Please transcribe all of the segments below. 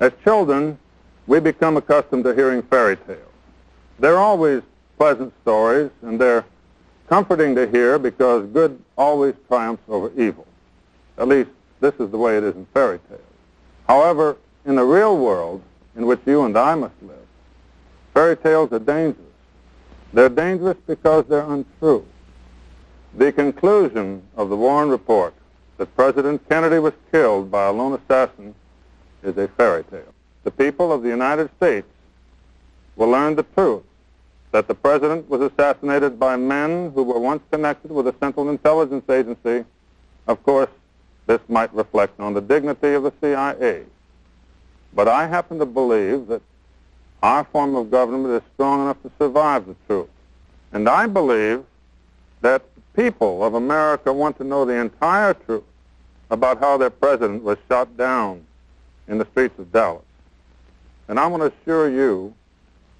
As children, we become accustomed to hearing fairy tales. They're always pleasant stories, and they're comforting to hear because good always triumphs over evil. At least, this is the way it is in fairy tales. However, in the real world in which you and I must live, fairy tales are dangerous. They're dangerous because they're untrue. The conclusion of the Warren Report that President Kennedy was killed by a lone assassin is a fairy tale. The people of the United States will learn the truth that the president was assassinated by men who were once connected with a Central Intelligence Agency. Of course, this might reflect on the dignity of the CIA. But I happen to believe that our form of government is strong enough to survive the truth. And I believe that the people of America want to know the entire truth about how their president was shot down in the streets of Dallas. And I want to assure you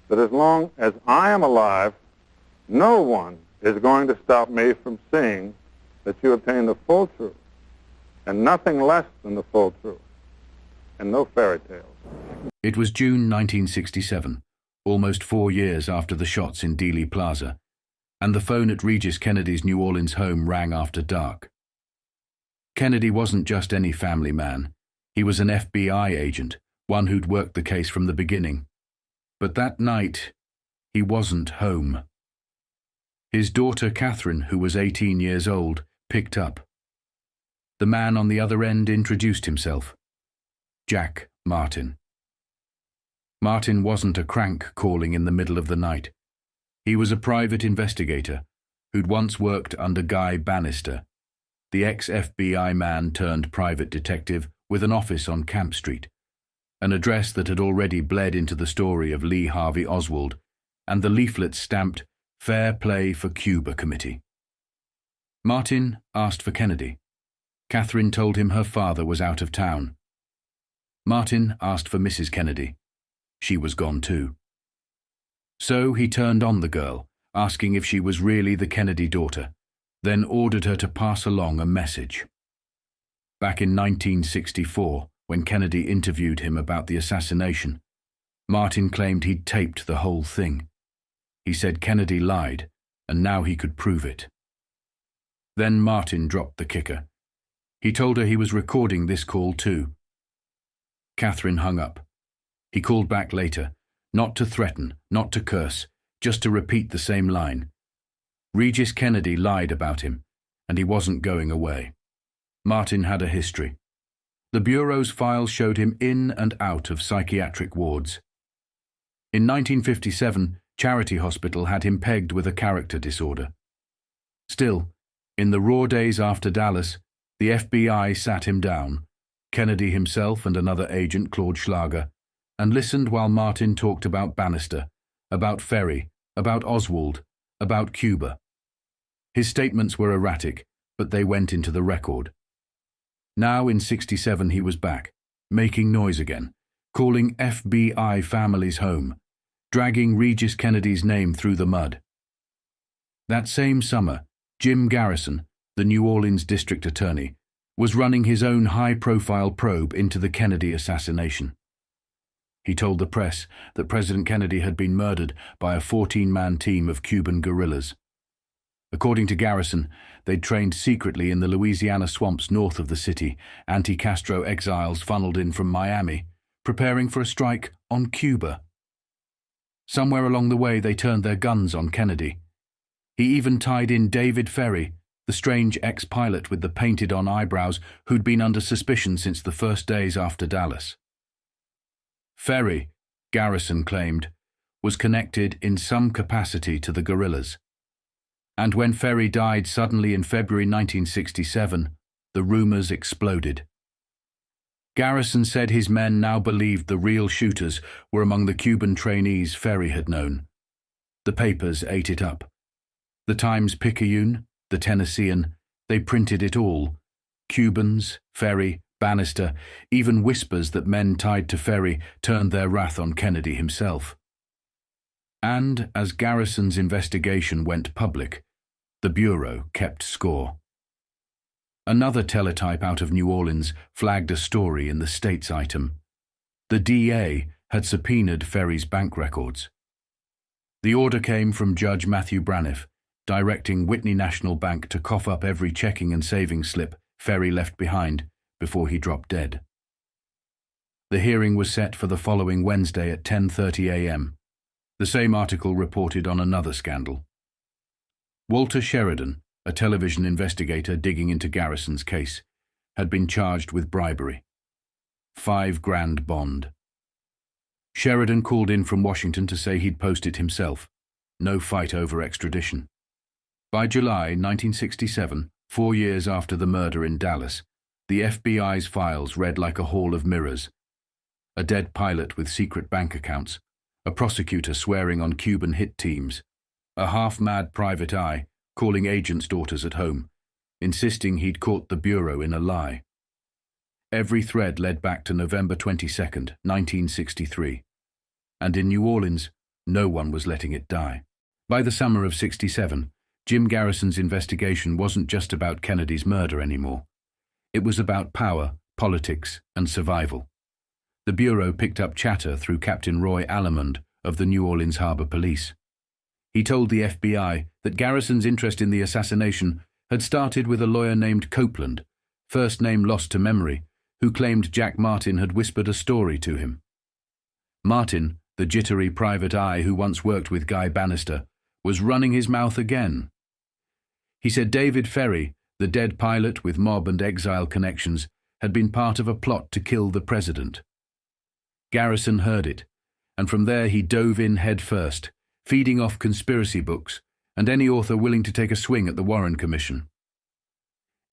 that as long as I am alive, no one is going to stop me from seeing that you obtain the full truth, and nothing less than the full truth, and no fairy tales. It was June 1967, almost 4 years after the shots in Dealey Plaza, and the phone at Regis Kennedy's New Orleans home rang after dark. Kennedy wasn't just any family man. He was an FBI agent, one who'd worked the case from the beginning. But that night, he wasn't home. His daughter Catherine, who was 18 years old, picked up. The man on the other end introduced himself. Jack Martin. Martin wasn't a crank calling in the middle of the night. He was a private investigator who'd once worked under Guy Bannister, the ex-FBI man turned private detective with an office on Camp Street, an address that had already bled into the story of Lee Harvey Oswald and the leaflets stamped Fair Play for Cuba Committee. Martin asked for Kennedy. Catherine told him her father was out of town. Martin asked for Mrs. Kennedy. She was gone too. So he turned on the girl, asking if she was really the Kennedy daughter, then ordered her to pass along a message. Back in 1964, when Kennedy interviewed him about the assassination, Martin claimed he'd taped the whole thing. He said Kennedy lied, and now he could prove it. Then Martin dropped the kicker. He told her he was recording this call too. Catherine hung up. He called back later, not to threaten, not to curse, just to repeat the same line. Regis Kennedy lied about him, and he wasn't going away. Martin had a history. The Bureau's files showed him in and out of psychiatric wards. In 1957, Charity Hospital had him pegged with a character disorder. Still, in the raw days after Dallas, the FBI sat him down, Kennedy himself and another agent, Claude Schlager, and listened while Martin talked about Bannister, about Ferrie, about Oswald, about Cuba. His statements were erratic, but they went into the record. Now in '67 he was back, making noise again, calling FBI families home, dragging Regis Kennedy's name through the mud. That same summer, Jim Garrison, the New Orleans district attorney, was running his own high-profile probe into the Kennedy assassination. He told the press that President Kennedy had been murdered by a 14-man team of Cuban guerrillas. According to Garrison, they'd trained secretly in the Louisiana swamps north of the city, anti-Castro exiles funneled in from Miami, preparing for a strike on Cuba. Somewhere along the way they turned their guns on Kennedy. He even tied in David Ferrie, the strange ex-pilot with the painted-on eyebrows who'd been under suspicion since the first days after Dallas. Ferrie, Garrison claimed, was connected in some capacity to the guerrillas. And when Ferrie died suddenly in February 1967, the rumors exploded. Garrison said his men now believed the real shooters were among the Cuban trainees Ferrie had known. The papers ate it up. The Times-Picayune, the Tennessean, they printed it all. Cubans, Ferrie, Bannister, even whispers that men tied to Ferrie turned their wrath on Kennedy himself. And as Garrison's investigation went public, the Bureau kept score. Another teletype out of New Orleans flagged a story in the States item. The DA had subpoenaed Ferrie's bank records. The order came from Judge Matthew Braniff, directing Whitney National Bank to cough up every checking and savings slip Ferrie left behind before he dropped dead. The hearing was set for the following Wednesday at 10:30 a.m. The same article reported on another scandal. Walter Sheridan, a television investigator digging into Garrison's case, had been charged with bribery. $5,000 bond. Sheridan called in from Washington to say he'd post it himself. No fight over extradition. By July 1967, 4 years after the murder in Dallas, the FBI's files read like a hall of mirrors. A dead pilot with secret bank accounts, a prosecutor swearing on Cuban hit teams, a half-mad private eye calling agents' daughters at home, insisting he'd caught the Bureau in a lie. Every thread led back to November 22, 1963. And in New Orleans, no one was letting it die. By the summer of '67, Jim Garrison's investigation wasn't just about Kennedy's murder anymore. It was about power, politics, and survival. The Bureau picked up chatter through Captain Roy Allemond of the New Orleans Harbor Police. He told the FBI that Garrison's interest in the assassination had started with a lawyer named Copeland, first name lost to memory, who claimed Jack Martin had whispered a story to him. Martin, the jittery private eye who once worked with Guy Bannister, was running his mouth again. He said David Ferrie, the dead pilot with mob and exile connections, had been part of a plot to kill the president. Garrison heard it, and from there he dove in head first, feeding off conspiracy books and any author willing to take a swing at the Warren Commission.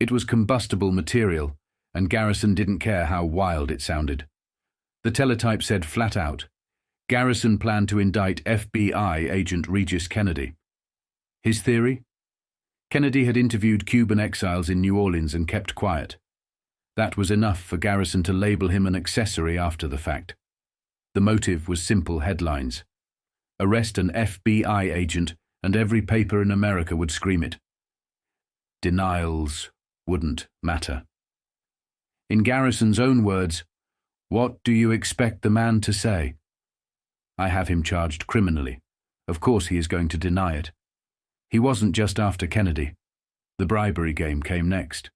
It was combustible material, and Garrison didn't care how wild it sounded. The teletype said flat out, Garrison planned to indict FBI agent Regis Kennedy. His theory? Kennedy had interviewed Cuban exiles in New Orleans and kept quiet. That was enough for Garrison to label him an accessory after the fact. The motive was simple headlines. Arrest an FBI agent and every paper in America would scream it. Denials wouldn't matter. In Garrison's own words, what do you expect the man to say? I have him charged criminally. Of course he is going to deny it. He wasn't just after Kennedy. The bribery game came next.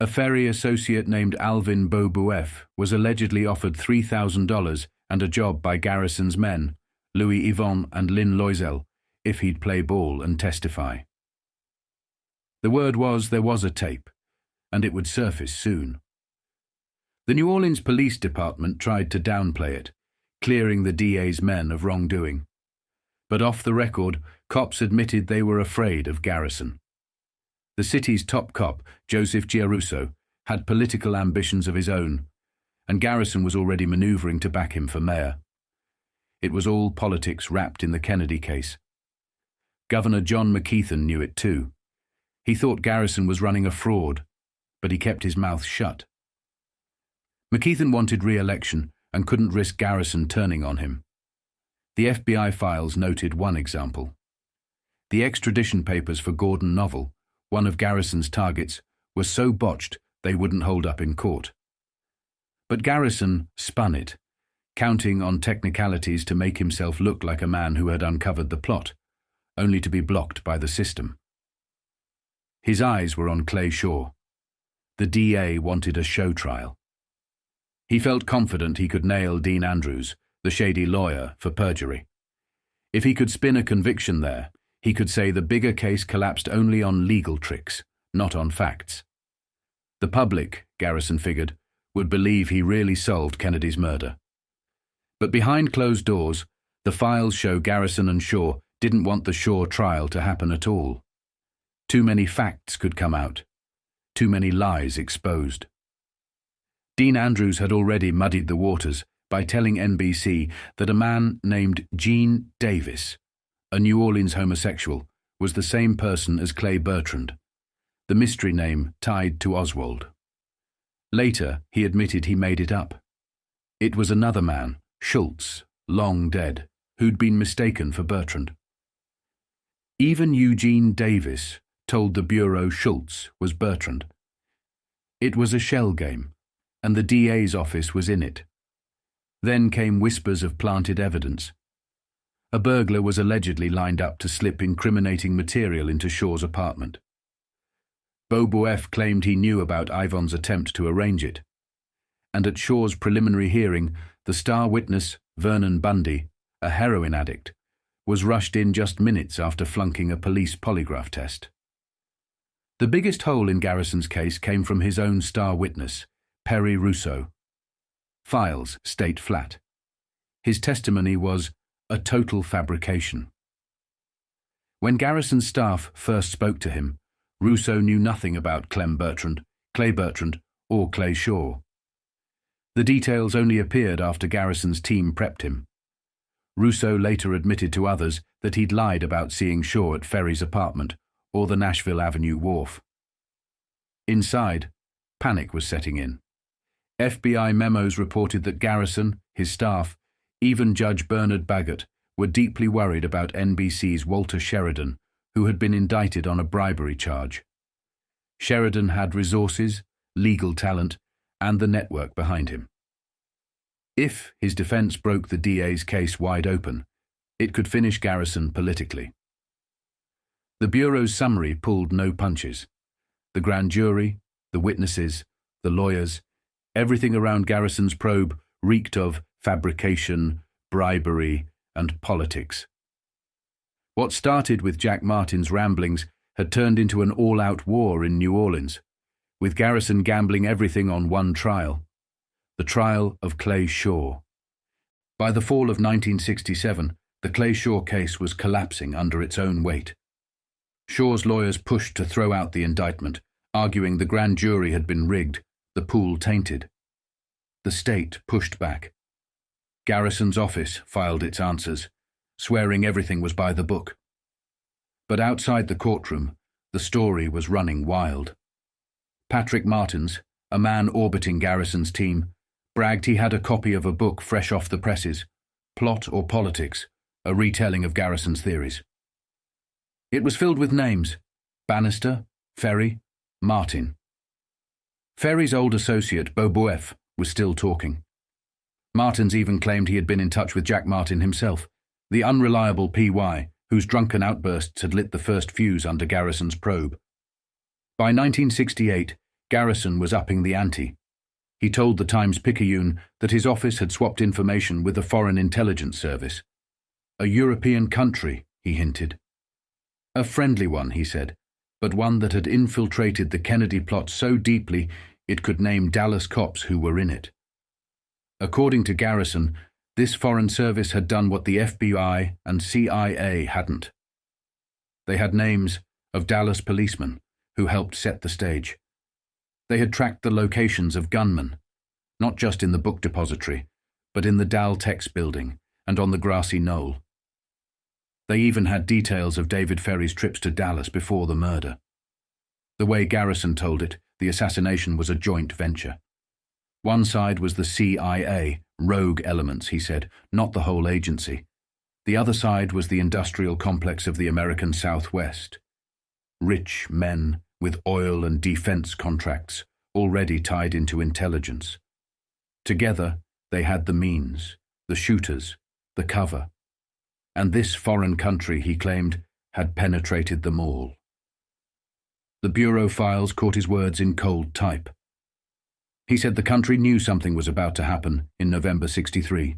A Ferrie associate named Alvin Beaubouef was allegedly offered $3,000 and a job by Garrison's men, Louis Yvon and Lynn Loisel, if he'd play ball and testify. The word was there was a tape, and it would surface soon. The New Orleans Police Department tried to downplay it, clearing the DA's men of wrongdoing. But off the record, cops admitted they were afraid of Garrison. The city's top cop, Joseph Giarrusso, had political ambitions of his own, and Garrison was already maneuvering to back him for mayor. It was all politics wrapped in the Kennedy case. Governor John McKeithen knew it too. He thought Garrison was running a fraud, but he kept his mouth shut. McKeithen wanted re-election and couldn't risk Garrison turning on him. The FBI files noted one example. The extradition papers for Gordon Novel, one of Garrison's targets, were so botched they wouldn't hold up in court. But Garrison spun it, counting on technicalities to make himself look like a man who had uncovered the plot, only to be blocked by the system. His eyes were on Clay Shaw. The DA wanted a show trial. He felt confident he could nail Dean Andrews, the shady lawyer, for perjury. If he could spin a conviction there, he could say the bigger case collapsed only on legal tricks, not on facts. The public, Garrison figured, would believe he really solved Kennedy's murder. But behind closed doors, the files show Garrison and Shaw didn't want the Shaw trial to happen at all. Too many facts could come out. Too many lies exposed. Dean Andrews had already muddied the waters by telling NBC that a man named Gene Davis, a New Orleans homosexual, was the same person as Clay Bertrand, the mystery name tied to Oswald. Later, he admitted he made it up. It was another man, Schultz, long dead, who'd been mistaken for Bertrand. Even Eugene Davis told the Bureau Schultz was Bertrand. It was a shell game, and the DA's office was in it. Then came whispers of planted evidence. A burglar was allegedly lined up to slip incriminating material into Shaw's apartment. Boboeff claimed he knew about Ivan's attempt to arrange it. And at Shaw's preliminary hearing, the star witness, Vernon Bundy, a heroin addict, was rushed in just minutes after flunking a police polygraph test. The biggest hole in Garrison's case came from his own star witness, Perry Rousseau. Files state flat. His testimony was a total fabrication. When Garrison's staff first spoke to him, Rousseau knew nothing about Clay Bertrand, or Clay Shaw. The details only appeared after Garrison's team prepped him. Rousseau later admitted to others that he'd lied about seeing Shaw at Ferrie's apartment or the Nashville Avenue wharf. Inside, panic was setting in. FBI memos reported that Garrison, his staff, even Judge Bernard Baggett, were deeply worried about NBC's Walter Sheridan, who had been indicted on a bribery charge. Sheridan had resources, legal talent, and the network behind him. If his defense broke the DA's case wide open, it could finish Garrison politically. The Bureau's summary pulled no punches. The grand jury, the witnesses, the lawyers, everything around Garrison's probe reeked of fabrication, bribery, and politics. What started with Jack Martin's ramblings had turned into an all-out war in New Orleans, with Garrison gambling everything on one trial, the trial of Clay Shaw. By the fall of 1967, the Clay Shaw case was collapsing under its own weight. Shaw's lawyers pushed to throw out the indictment, arguing the grand jury had been rigged, the pool tainted. The state pushed back. Garrison's office filed its answers, swearing everything was by the book. But outside the courtroom, the story was running wild. Patrick Martins, a man orbiting Garrison's team, bragged he had a copy of a book fresh off the presses, Plot or Politics, a retelling of Garrison's theories. It was filled with names: Bannister, Ferrie, Martin. Ferrie's old associate, Boboeff, was still talking. Martins even claimed he had been in touch with Jack Martin himself, the unreliable PY, whose drunken outbursts had lit the first fuse under Garrison's probe. By 1968, Garrison was upping the ante. He told the Times-Picayune that his office had swapped information with the Foreign Intelligence Service. A European country, he hinted. A friendly one, he said, but one that had infiltrated the Kennedy plot so deeply it could name Dallas cops who were in it. According to Garrison, this foreign service had done what the FBI and CIA hadn't. They had names of Dallas policemen who helped set the stage. They had tracked the locations of gunmen, not just in the book depository, but in the Dal Tex building and on the grassy knoll. They even had details of David Ferrie's trips to Dallas before the murder. The way Garrison told it, the assassination was a joint venture. One side was the CIA, rogue elements, he said, not the whole agency. The other side was the industrial complex of the American Southwest. Rich men with oil and defense contracts, already tied into intelligence. Together, they had the means, the shooters, the cover. And this foreign country, he claimed, had penetrated them all. The Bureau files caught his words in cold type. He said the country knew something was about to happen in November '63.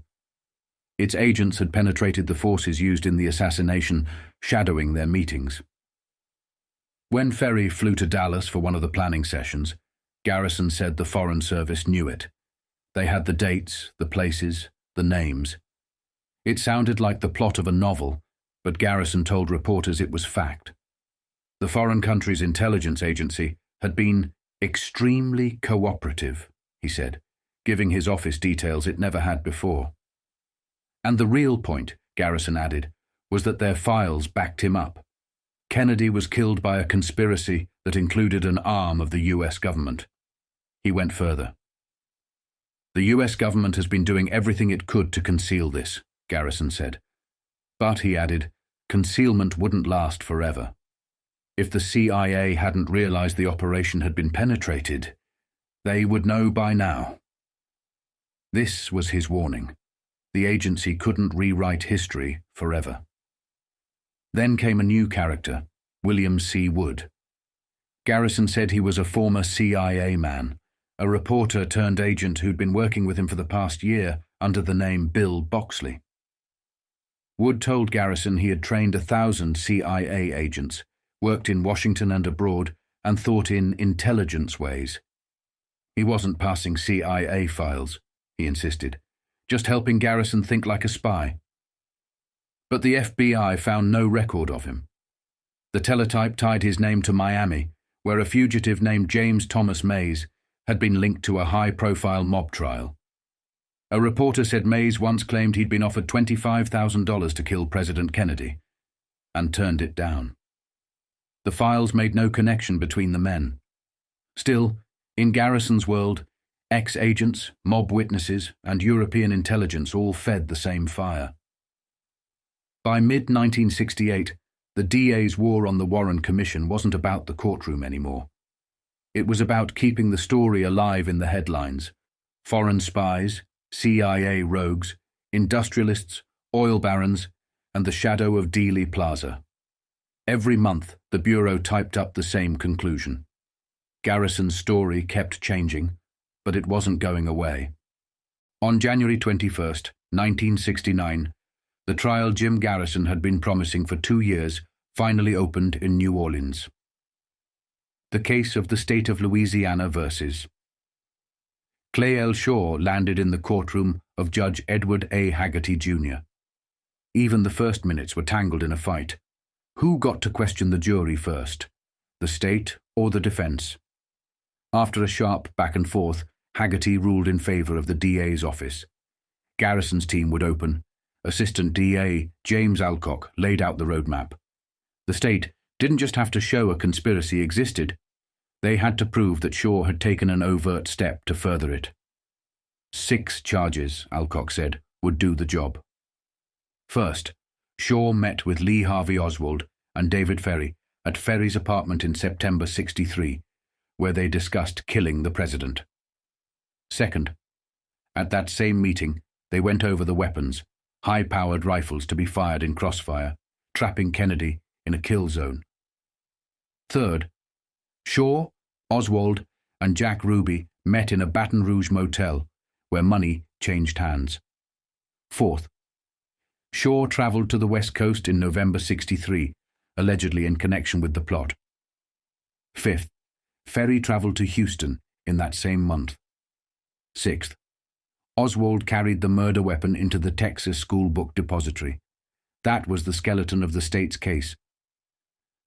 Its agents had penetrated the forces used in the assassination, shadowing their meetings. When Ferrie flew to Dallas for one of the planning sessions, Garrison said the Foreign Service knew it. They had the dates, the places, the names. It sounded like the plot of a novel, but Garrison told reporters it was fact. The foreign country's intelligence agency had been extremely cooperative, he said, giving his office details it never had before. And the real point, Garrison added, was that their files backed him up. Kennedy was killed by a conspiracy that included an arm of the US government. He went further. The US government has been doing everything it could to conceal this, Garrison said. But, he added, concealment wouldn't last forever. If the CIA hadn't realized the operation had been penetrated, they would know by now. This was his warning. The agency couldn't rewrite history forever. Then came a new character, William C. Wood. Garrison said he was a former CIA man, a reporter turned agent who'd been working with him for the past year under the name Bill Boxley. Wood told Garrison he had trained 1,000 CIA agents, worked in Washington and abroad, and thought in intelligence ways. He wasn't passing CIA files, he insisted, just helping Garrison think like a spy. But the FBI found no record of him. The teletype tied his name to Miami, where a fugitive named James Thomas Mays had been linked to a high-profile mob trial. A reporter said Mays once claimed he'd been offered $25,000 to kill President Kennedy, and turned it down. The files made no connection between the men. Still, in Garrison's world, ex-agents, mob witnesses, and European intelligence all fed the same fire. By mid-1968, the DA's war on the Warren Commission wasn't about the courtroom anymore. It was about keeping the story alive in the headlines. Foreign spies, CIA rogues, industrialists, oil barons, and the shadow of Dealey Plaza. Every month, the Bureau typed up the same conclusion. Garrison's story kept changing, but it wasn't going away. On January 21st, 1969, the trial Jim Garrison had been promising for 2 years finally opened in New Orleans. The case of the state of Louisiana versus Clay L. Shaw landed in the courtroom of Judge Edward A. Haggerty, Jr. Even the first minutes were tangled in a fight. Who got to question the jury first, the state or the defense? After a sharp back and forth, Haggerty ruled in favor of the DA's office. Garrison's team would open. Assistant DA James Alcock laid out the roadmap. The state didn't just have to show a conspiracy existed. They had to prove that Shaw had taken an overt step to further it. 6 charges, Alcock said, would do the job. First, Shaw met with Lee Harvey Oswald and David Ferrie at Ferrie's apartment in September '63, where they discussed killing the president. Second, at that same meeting, they went over the weapons, high-powered rifles to be fired in crossfire, trapping Kennedy in a kill zone. Third, Shaw, Oswald, and Jack Ruby met in a Baton Rouge motel where money changed hands. Fourth, Shaw traveled to the West Coast in November '63, allegedly in connection with the plot. Fifth, Ferrie traveled to Houston in that same month. Sixth, Oswald carried the murder weapon into the Texas school book depository. That was the skeleton of the state's case.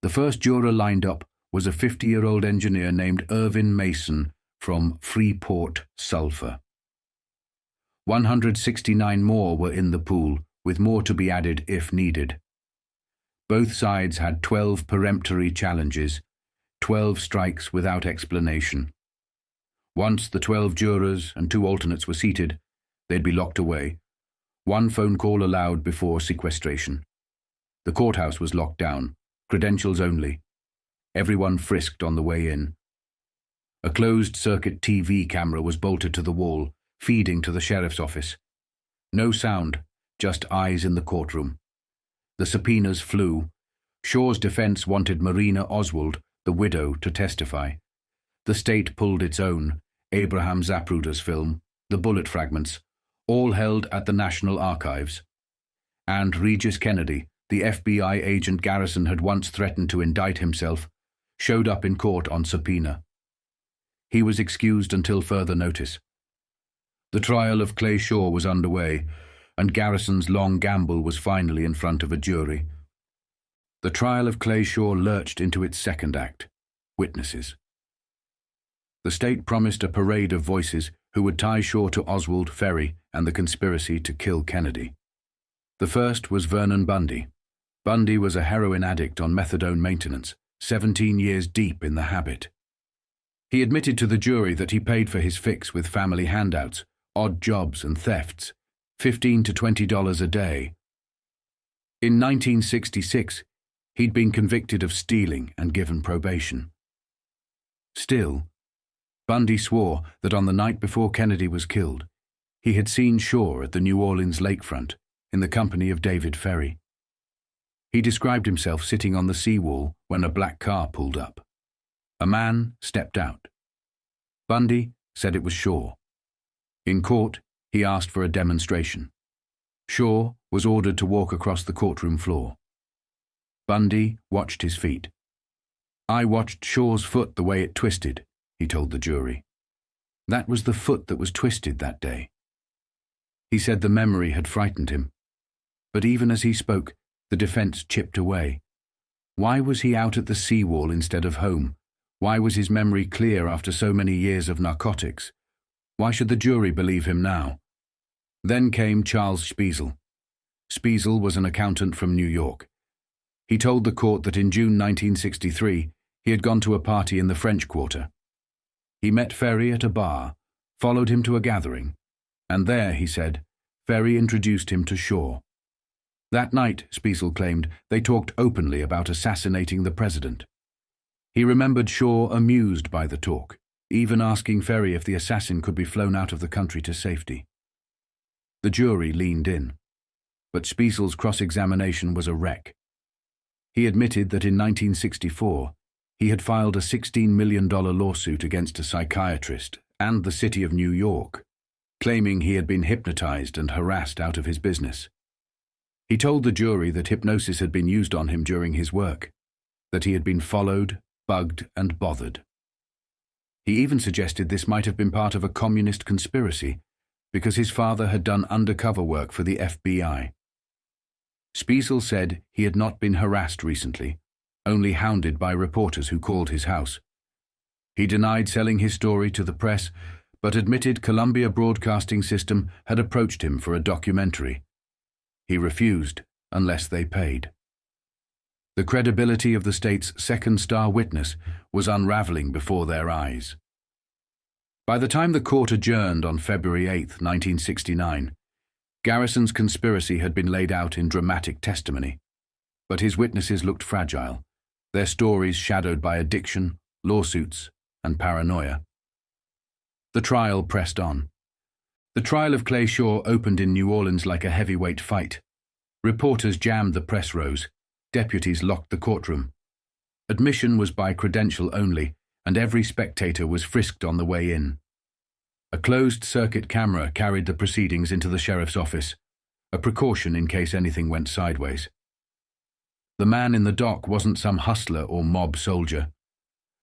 The first juror lined up was a 50-year-old engineer named Irvin Mason from Freeport, Sulphur. 169 more were in the pool, with more to be added if needed. Both sides had 12 peremptory challenges, 12 strikes without explanation. Once the 12 jurors and 2 alternates were seated, they'd be locked away. 1 phone call allowed before sequestration. The courthouse was locked down, credentials only. Everyone frisked on the way in. A closed-circuit TV camera was bolted to the wall, feeding to the sheriff's office. No sound, just eyes in the courtroom. The subpoenas flew. Shaw's defense wanted Marina Oswald, the widow, to testify. The state pulled its own, Abraham Zapruder's film, The Bullet Fragments, all held at the National Archives. And Regis Kennedy, the FBI agent Garrison had once threatened to indict himself, showed up in court on subpoena. He was excused until further notice. The trial of Clay Shaw was underway, and Garrison's long gamble was finally in front of a jury. The trial of Clay Shaw lurched into its second act, witnesses. The state promised a parade of voices who would tie Shaw to Oswald, Ferrie, and the conspiracy to kill Kennedy. The first was Vernon Bundy. Bundy was a heroin addict on methadone maintenance, 17 years deep in the habit. He admitted to the jury that he paid for his fix with family handouts, odd jobs and thefts, $15 to $20 a day. In 1966, he'd been convicted of stealing and given probation. Still, Bundy swore that on the night before Kennedy was killed, he had seen Shaw at the New Orleans lakefront in the company of David Ferrie. He described himself sitting on the seawall when a black car pulled up. A man stepped out. Bundy said it was Shaw. In court, he asked for a demonstration. Shaw was ordered to walk across the courtroom floor. Bundy watched his feet. "I watched Shaw's foot the way it twisted," he told the jury. That was the foot that was twisted that day. He said the memory had frightened him. But even as he spoke, the defense chipped away. Why was he out at the seawall instead of home? Why was his memory clear after so many years of narcotics? Why should the jury believe him now? Then came Charles Spiesel. Spiesel was an accountant from New York. He told the court that in June 1963, he had gone to a party in the French Quarter. He met Ferrie at a bar, followed him to a gathering, and there, he said, Ferrie introduced him to Shaw. That night, Spiesel claimed, they talked openly about assassinating the president. He remembered Shaw amused by the talk, even asking Ferrie if the assassin could be flown out of the country to safety. The jury leaned in, but Spiesel's cross-examination was a wreck. He admitted that in 1964, he had filed a $16 million lawsuit against a psychiatrist and the city of New York, claiming he had been hypnotized and harassed out of his business. He told the jury that hypnosis had been used on him during his work, that he had been followed, bugged, and bothered. He even suggested this might have been part of a communist conspiracy because his father had done undercover work for the FBI. Spiesel said he had not been harassed recently, only hounded by reporters who called his house. He denied selling his story to the press, but admitted Columbia Broadcasting System had approached him for a documentary. He refused unless they paid. The credibility of the state's second star witness was unraveling before their eyes. By the time the court adjourned on February 8, 1969, Garrison's conspiracy had been laid out in dramatic testimony, but his witnesses looked fragile, their stories shadowed by addiction, lawsuits, and paranoia. The trial pressed on. The trial of Clay Shaw opened in New Orleans like a heavyweight fight. Reporters jammed the press rows. Deputies locked the courtroom. Admission was by credential only, and every spectator was frisked on the way in. A closed-circuit camera carried the proceedings into the sheriff's office, a precaution in case anything went sideways. The man in the dock wasn't some hustler or mob soldier.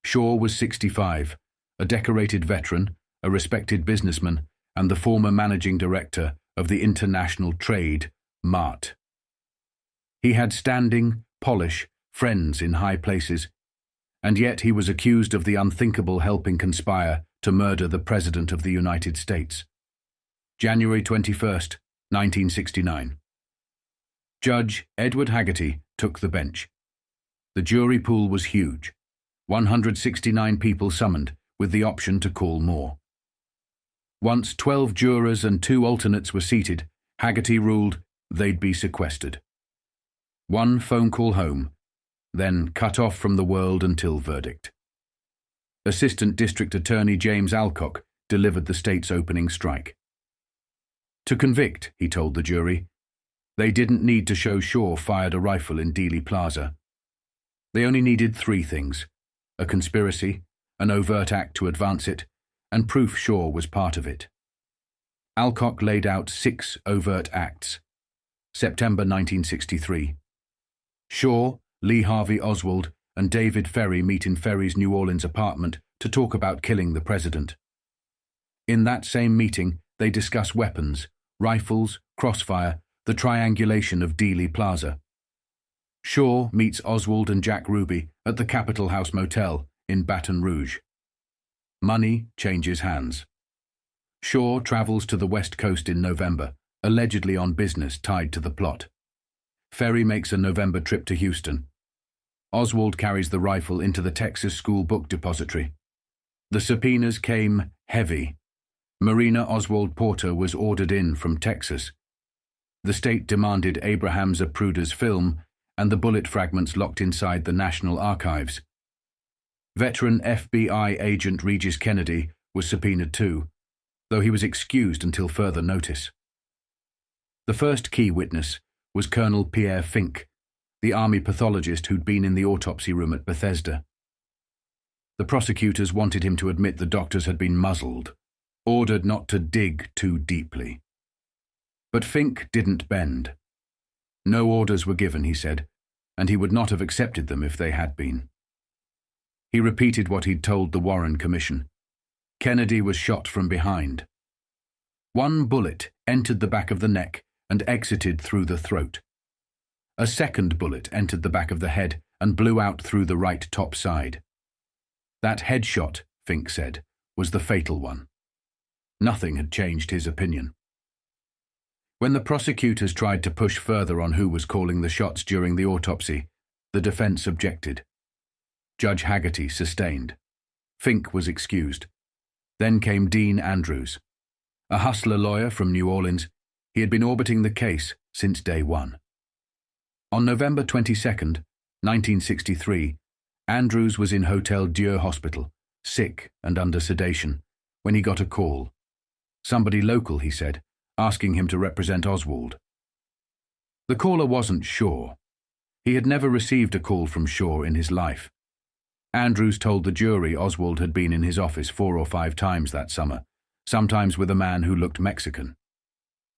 Shaw was 65, a decorated veteran, a respected businessman, and the former managing director of the international trade, MART. He had standing, polish, friends in high places, and yet he was accused of the unthinkable helping conspire to murder the President of the United States. January 21st, 1969. Judge Edward Haggerty took the bench. The jury pool was huge, 169 people summoned, with the option to call more. Once 12 jurors and 2 alternates were seated, Haggerty ruled they'd be sequestered. One phone call home, then cut off from the world until verdict. Assistant District Attorney James Alcock delivered the state's opening strike. To convict, he told the jury, they didn't need to show Shaw fired a rifle in Dealey Plaza. They only needed 3 things: a conspiracy, an overt act to advance it, and proof Shaw was part of it. Alcock laid out 6 overt acts. September 1963. Shaw, Lee Harvey Oswald, and David Ferrie meet in Ferrie's New Orleans apartment to talk about killing the president. In that same meeting, they discuss weapons, rifles, crossfire, the triangulation of Dealey Plaza. Shaw meets Oswald and Jack Ruby at the Capitol House Motel in Baton Rouge. Money changes hands. Shaw travels to the West Coast in November, allegedly on business tied to the plot. Ferrie makes a November trip to Houston. Oswald carries the rifle into the Texas School Book Depository. The subpoenas came heavy. Marina Oswald Porter was ordered in from Texas. The state demanded Abraham Zapruder's film and the bullet fragments locked inside the National Archives. Veteran FBI agent Regis Kennedy was subpoenaed too. though he was excused until further notice. The first key witness was Colonel Pierre Fink, the army pathologist who'd been in the autopsy room at Bethesda. The prosecutors wanted him to admit the doctors had been muzzled, ordered not to dig too deeply. But Fink didn't bend. No orders were given, he said, and he would not have accepted them if they had been. He repeated what he'd told the Warren Commission. Kennedy was shot from behind. One bullet entered the back of the neck and exited through the throat. A second bullet entered the back of the head and blew out through the right top side. That headshot, Fink said, was the fatal one. Nothing had changed his opinion. When the prosecutors tried to push further on who was calling the shots during the autopsy, the defense objected. Judge Haggerty sustained. Fink was excused. Then came Dean Andrews. A hustler lawyer from New Orleans, he had been orbiting the case since day one. On November 22, 1963, Andrews was in Hotel Dieu Hospital, sick and under sedation, when he got a call. Somebody local, he said, asking him to represent Oswald. The caller wasn't Shaw. He had never received a call from Shaw in his life. Andrews told the jury Oswald had been in his office 4 or 5 times that summer, sometimes with a man who looked Mexican.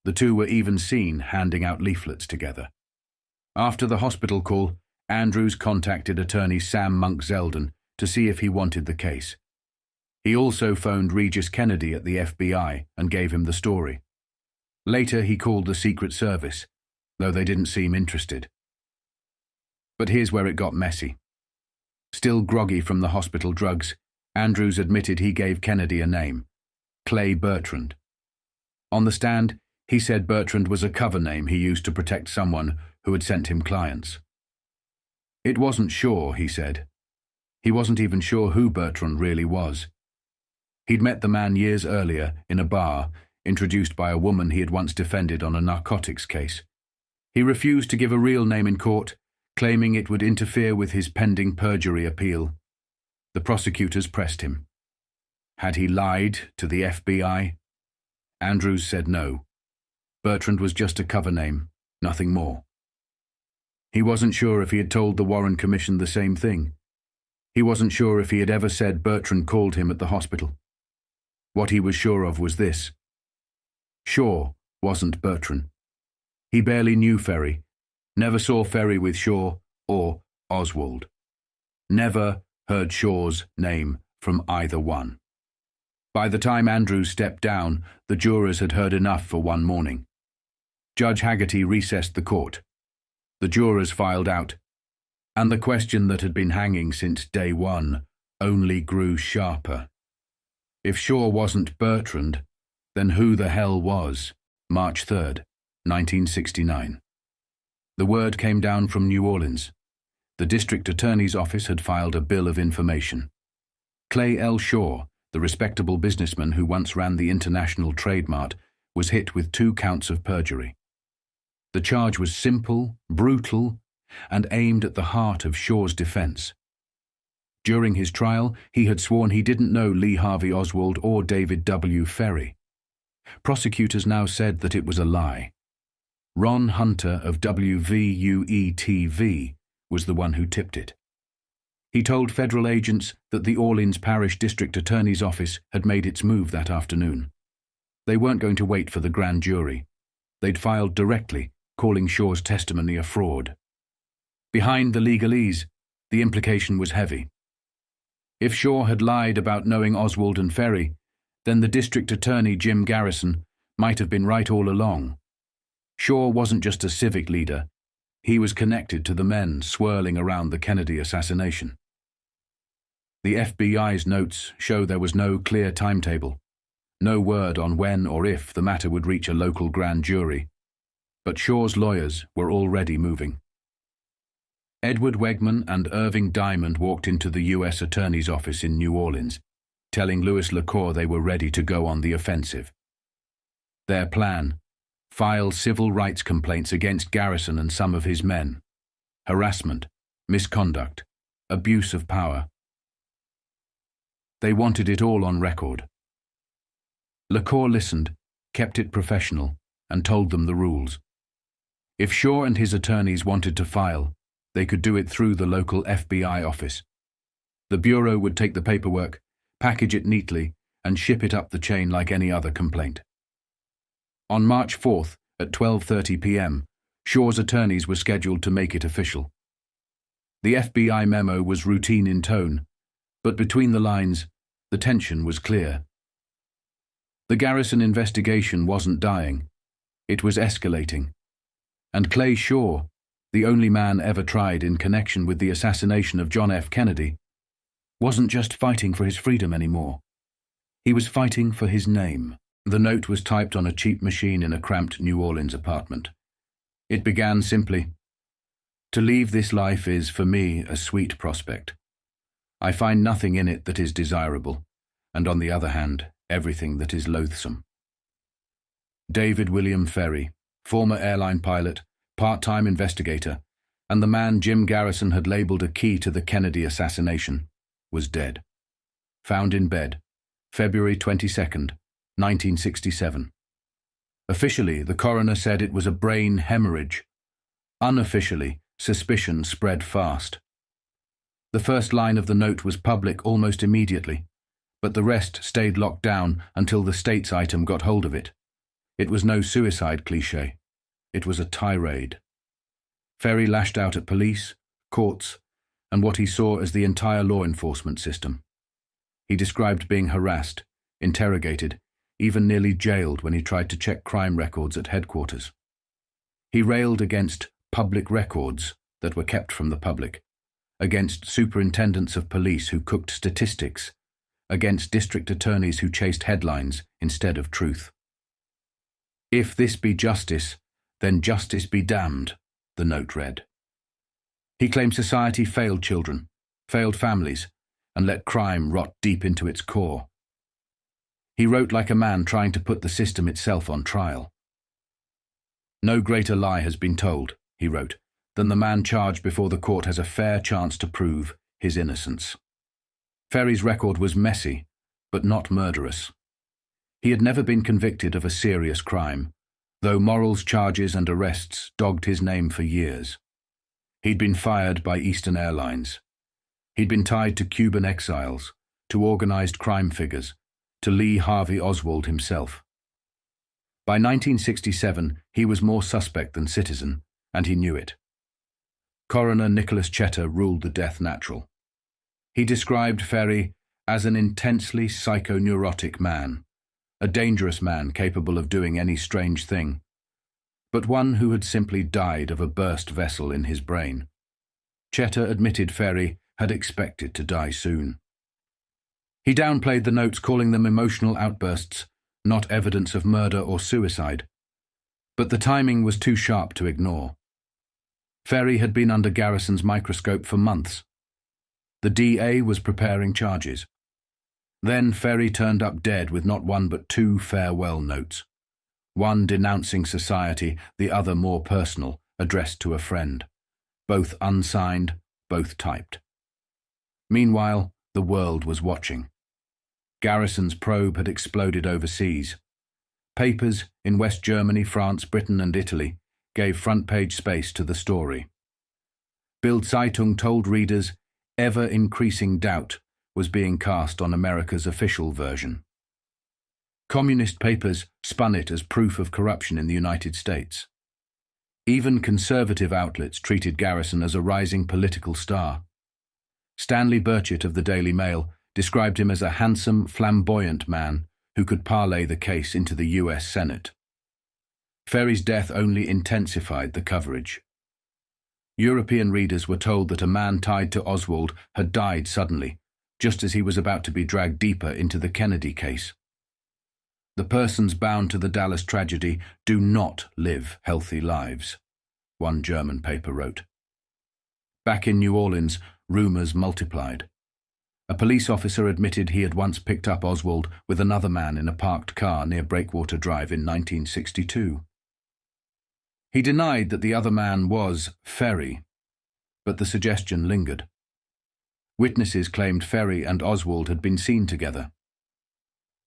The two were even seen handing out leaflets together. After the hospital call, Andrews contacted attorney Sam Monk-Zeldin to see if he wanted the case. He also phoned Regis Kennedy at the FBI and gave him the story. Later he called the Secret Service, though they didn't seem interested. But here's where it got messy. Still groggy from the hospital drugs, Andrews admitted he gave Kennedy a name, Clay Bertrand. On the stand, he said Bertrand was a cover name he used to protect someone who had sent him clients. It wasn't Shaw, he said. He wasn't even sure who Bertrand really was. He'd met the man years earlier in a bar, introduced by a woman he had once defended on a narcotics case. He refused to give a real name in court, claiming it would interfere with his pending perjury appeal. The prosecutors pressed him. Had he lied to the FBI? Andrews said no. Bertrand was just a cover name, nothing more. He wasn't sure if he had told the Warren Commission the same thing. He wasn't sure if he had ever said Bertrand called him at the hospital. What he was sure of was this. Shaw wasn't Bertrand. He barely knew Ferrie, never saw Ferrie with Shaw or Oswald. Never heard Shaw's name from either one. By the time Andrews stepped down, the jurors had heard enough for one morning. Judge Haggerty recessed the court. The jurors filed out, and the question that had been hanging since day one only grew sharper. If Shaw wasn't Bertrand, then who the hell was? March 3rd, 1969. The word came down from New Orleans. The district attorney's office had filed a bill of information. Clay L. Shaw, the respectable businessman who once ran the International Trade Mart, was hit with 2 counts of perjury. The charge was simple, brutal, and aimed at the heart of Shaw's defense. During his trial, he had sworn he didn't know Lee Harvey Oswald or David W. Ferrie. Prosecutors now said that it was a lie. Ron Hunter of WVUE-TV was the one who tipped it. He told federal agents that the Orleans Parish District Attorney's Office had made its move that afternoon. They weren't going to wait for the grand jury. They'd filed directly, calling Shaw's testimony a fraud. Behind the legalese, the implication was heavy. If Shaw had lied about knowing Oswald and Ferrie, then the district attorney, Jim Garrison, might have been right all along. Shaw wasn't just a civic leader. He was connected to the men swirling around the Kennedy assassination. The FBI's notes show there was no clear timetable, no word on when or if the matter would reach a local grand jury. But Shaw's lawyers were already moving. Edward Wegman and Irving Diamond walked into the U.S. Attorney's office in New Orleans, telling Louis LaCour they were ready to go on the offensive. Their plan: file civil rights complaints against Garrison and some of his men. Harassment, misconduct, abuse of power. They wanted it all on record. LaCour listened, kept it professional, and told them the rules. If Shaw and his attorneys wanted to file, they could do it through the local FBI office. The Bureau would take the paperwork, package it neatly, and ship it up the chain like any other complaint. On March 4th, at 12:30 p.m., Shaw's attorneys were scheduled to make it official. The FBI memo was routine in tone, but between the lines, the tension was clear. The Garrison investigation wasn't dying. It was escalating. And Clay Shaw, the only man ever tried in connection with the assassination of John F. Kennedy, wasn't just fighting for his freedom anymore. He was fighting for his name. The note was typed on a cheap machine in a cramped New Orleans apartment. It began simply, "To leave this life is, for me, a sweet prospect. I find nothing in it that is desirable, and on the other hand, everything that is loathsome." David William Ferrie, former airline pilot, part-time investigator, and the man Jim Garrison had labeled a key to the Kennedy assassination, was dead. Found in bed, February 22nd, 1967. Officially, the coroner said it was a brain hemorrhage. Unofficially, suspicion spread fast. The first line of the note was public almost immediately, but the rest stayed locked down until the States item got hold of it. It was no suicide cliché. It was a tirade. Ferrie lashed out at police, courts, and what he saw as the entire law enforcement system. He described being harassed, interrogated, even nearly jailed when he tried to check crime records at headquarters. He railed against public records that were kept from the public, against superintendents of police who cooked statistics, against district attorneys who chased headlines instead of truth. "If this be justice, then justice be damned," the note read. He claimed society failed children, failed families, and let crime rot deep into its core. He wrote like a man trying to put the system itself on trial. "No greater lie has been told," he wrote, "than the man charged before the court has a fair chance to prove his innocence." Ferrie's record was messy, but not murderous. He had never been convicted of a serious crime, though morals charges and arrests dogged his name for years. He'd been fired by Eastern Airlines. He'd been tied to Cuban exiles, to organized crime figures, to Lee Harvey Oswald himself. By 1967, he was more suspect than citizen, and he knew it. Coroner Nicholas Chetter ruled the death natural. He described Ferrie as an intensely psychoneurotic man, a dangerous man capable of doing any strange thing, but one who had simply died of a burst vessel in his brain. Chetter admitted Ferrie had expected to die soon. He downplayed the notes, calling them emotional outbursts, not evidence of murder or suicide. But the timing was too sharp to ignore. Ferrie had been under Garrison's microscope for months. The DA was preparing charges. Then Ferrie turned up dead with not one but two farewell notes. One denouncing society, the other more personal, addressed to a friend. Both unsigned, both typed. Meanwhile, the world was watching. Garrison's probe had exploded overseas. Papers in West Germany, France, Britain, and Italy gave front-page space to the story. Bild Zeitung told readers ever-increasing doubt was being cast on America's official version. Communist papers spun it as proof of corruption in the United States. Even conservative outlets treated Garrison as a rising political star. Stanley Burchett of the Daily Mail described him as a handsome, flamboyant man who could parlay the case into the U.S. Senate. Ferrie's death only intensified the coverage. European readers were told that a man tied to Oswald had died suddenly, just as he was about to be dragged deeper into the Kennedy case. "The persons bound to the Dallas tragedy do not live healthy lives," one German paper wrote. Back in New Orleans, rumors multiplied. A police officer admitted he had once picked up Oswald with another man in a parked car near Breakwater Drive in 1962. He denied that the other man was Ferrie, but the suggestion lingered. Witnesses claimed Ferrie and Oswald had been seen together.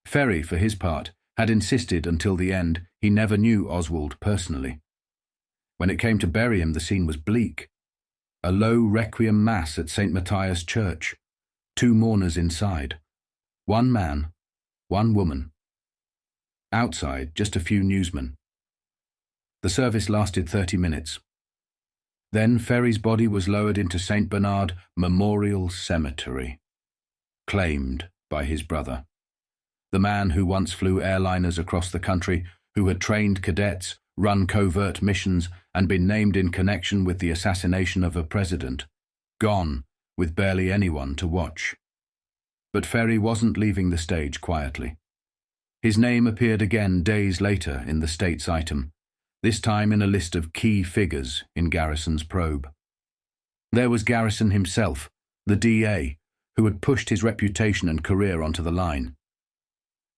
Ferrie, for his part, had insisted until the end he never knew Oswald personally. When it came to bury him, the scene was bleak. A low requiem mass at St. Matthias Church, 2 mourners inside, 1 man, 1 woman. Outside, just a few newsmen. The service lasted 30 minutes. Then Ferrie's body was lowered into St. Bernard Memorial Cemetery, claimed by his brother. The man who once flew airliners across the country, who had trained cadets, run covert missions, and been named in connection with the assassination of a president, gone with barely anyone to watch. But Ferrie wasn't leaving the stage quietly. His name appeared again days later in the States item, this time in a list of key figures in Garrison's probe. There was Garrison himself, the DA, who had pushed his reputation and career onto the line.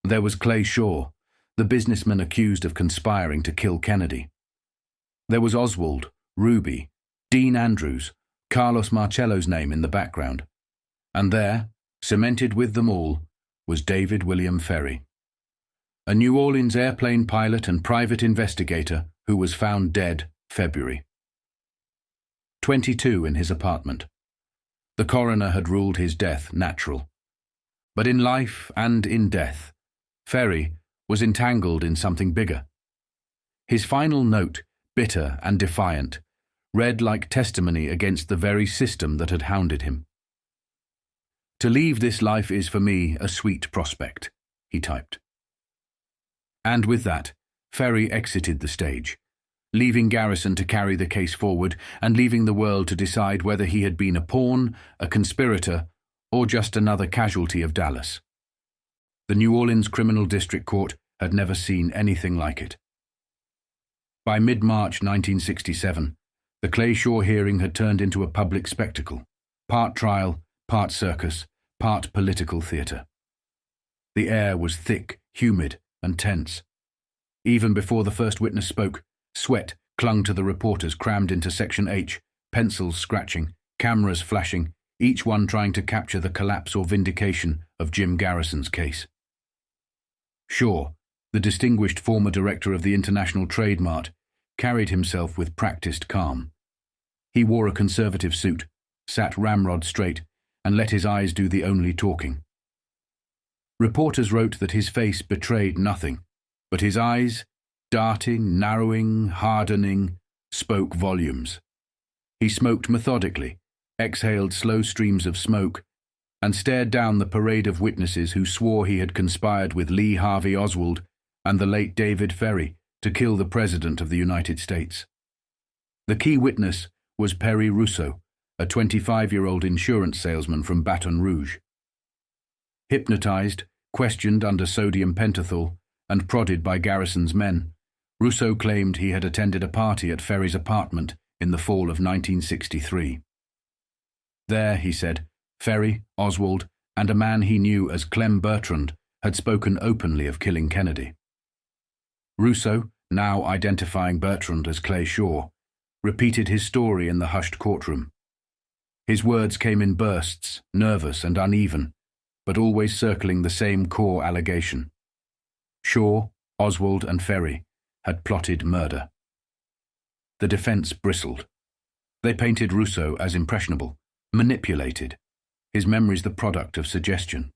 There was Clay Shaw, the businessman accused of conspiring to kill Kennedy. There was Oswald, Ruby, Dean Andrews, Carlos Marcello's name in the background. And there, cemented with them all, was David William Ferrie, a New Orleans airplane pilot and private investigator who was found dead February. 22 in his apartment. The coroner had ruled his death natural. But in life and in death, Ferrie was entangled in something bigger. His final note, bitter and defiant, read like testimony against the very system that had hounded him. "To leave this life is for me a sweet prospect," he typed. And with that, Ferrie exited the stage, leaving Garrison to carry the case forward and leaving the world to decide whether he had been a pawn, a conspirator, or just another casualty of Dallas. The New Orleans Criminal District Court had never seen anything like it. By mid-March 1967, the Clay Shaw hearing had turned into a public spectacle, part trial, part circus, part political theatre. The air was thick, humid, and tense. Even before the first witness spoke, sweat clung to the reporters crammed into Section H, pencils scratching, cameras flashing, each one trying to capture the collapse or vindication of Jim Garrison's case. Shaw, the distinguished former director of the International Trade Mart, carried himself with practiced calm. He wore a conservative suit, sat ramrod straight, and let his eyes do the only talking. Reporters wrote that his face betrayed nothing, but his eyes, darting, narrowing, hardening, spoke volumes. He smoked methodically, exhaled slow streams of smoke, and stared down the parade of witnesses who swore he had conspired with Lee Harvey Oswald and the late David Ferrie to kill the President of the United States. The key witness was Perry Russo, a 25-year-old insurance salesman from Baton Rouge. Hypnotized, questioned under sodium pentothal, and prodded by Garrison's men, Russo claimed he had attended a party at Ferrie's apartment in the fall of 1963. There, he said, Ferrie, Oswald, and a man he knew as Clem Bertrand had spoken openly of killing Kennedy. Russo, now identifying Bertrand as Clay Shaw, repeated his story in the hushed courtroom. His words came in bursts, nervous and uneven, but always circling the same core allegation. Shaw, Oswald, and Ferrie had plotted murder. The defense bristled. They painted Russo as impressionable, manipulated, his memories the product of suggestion.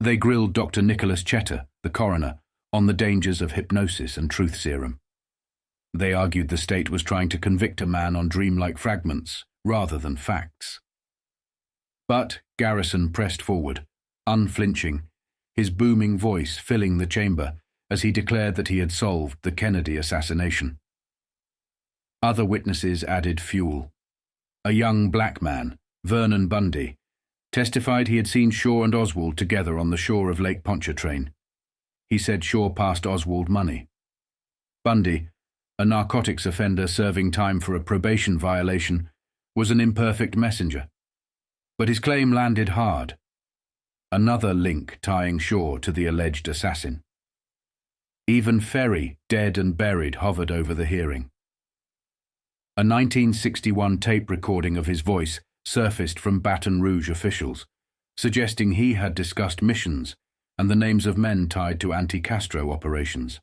They grilled Dr. Nicholas Chetter, the coroner, on the dangers of hypnosis and truth serum. They argued the state was trying to convict a man on dreamlike fragments rather than facts. But Garrison pressed forward, unflinching, his booming voice filling the chamber as he declared that he had solved the Kennedy assassination. Other witnesses added fuel. A young black man, Vernon Bundy, testified he had seen Shaw and Oswald together on the shore of Lake Pontchartrain. He said Shaw passed Oswald money. Bundy, a narcotics offender serving time for a probation violation, was an imperfect messenger. But his claim landed hard. Another link tying Shaw to the alleged assassin. Even Ferrie, dead and buried, hovered over the hearing. A 1961 tape recording of his voice surfaced from Baton Rouge officials, suggesting he had discussed missions and the names of men tied to anti-Castro operations.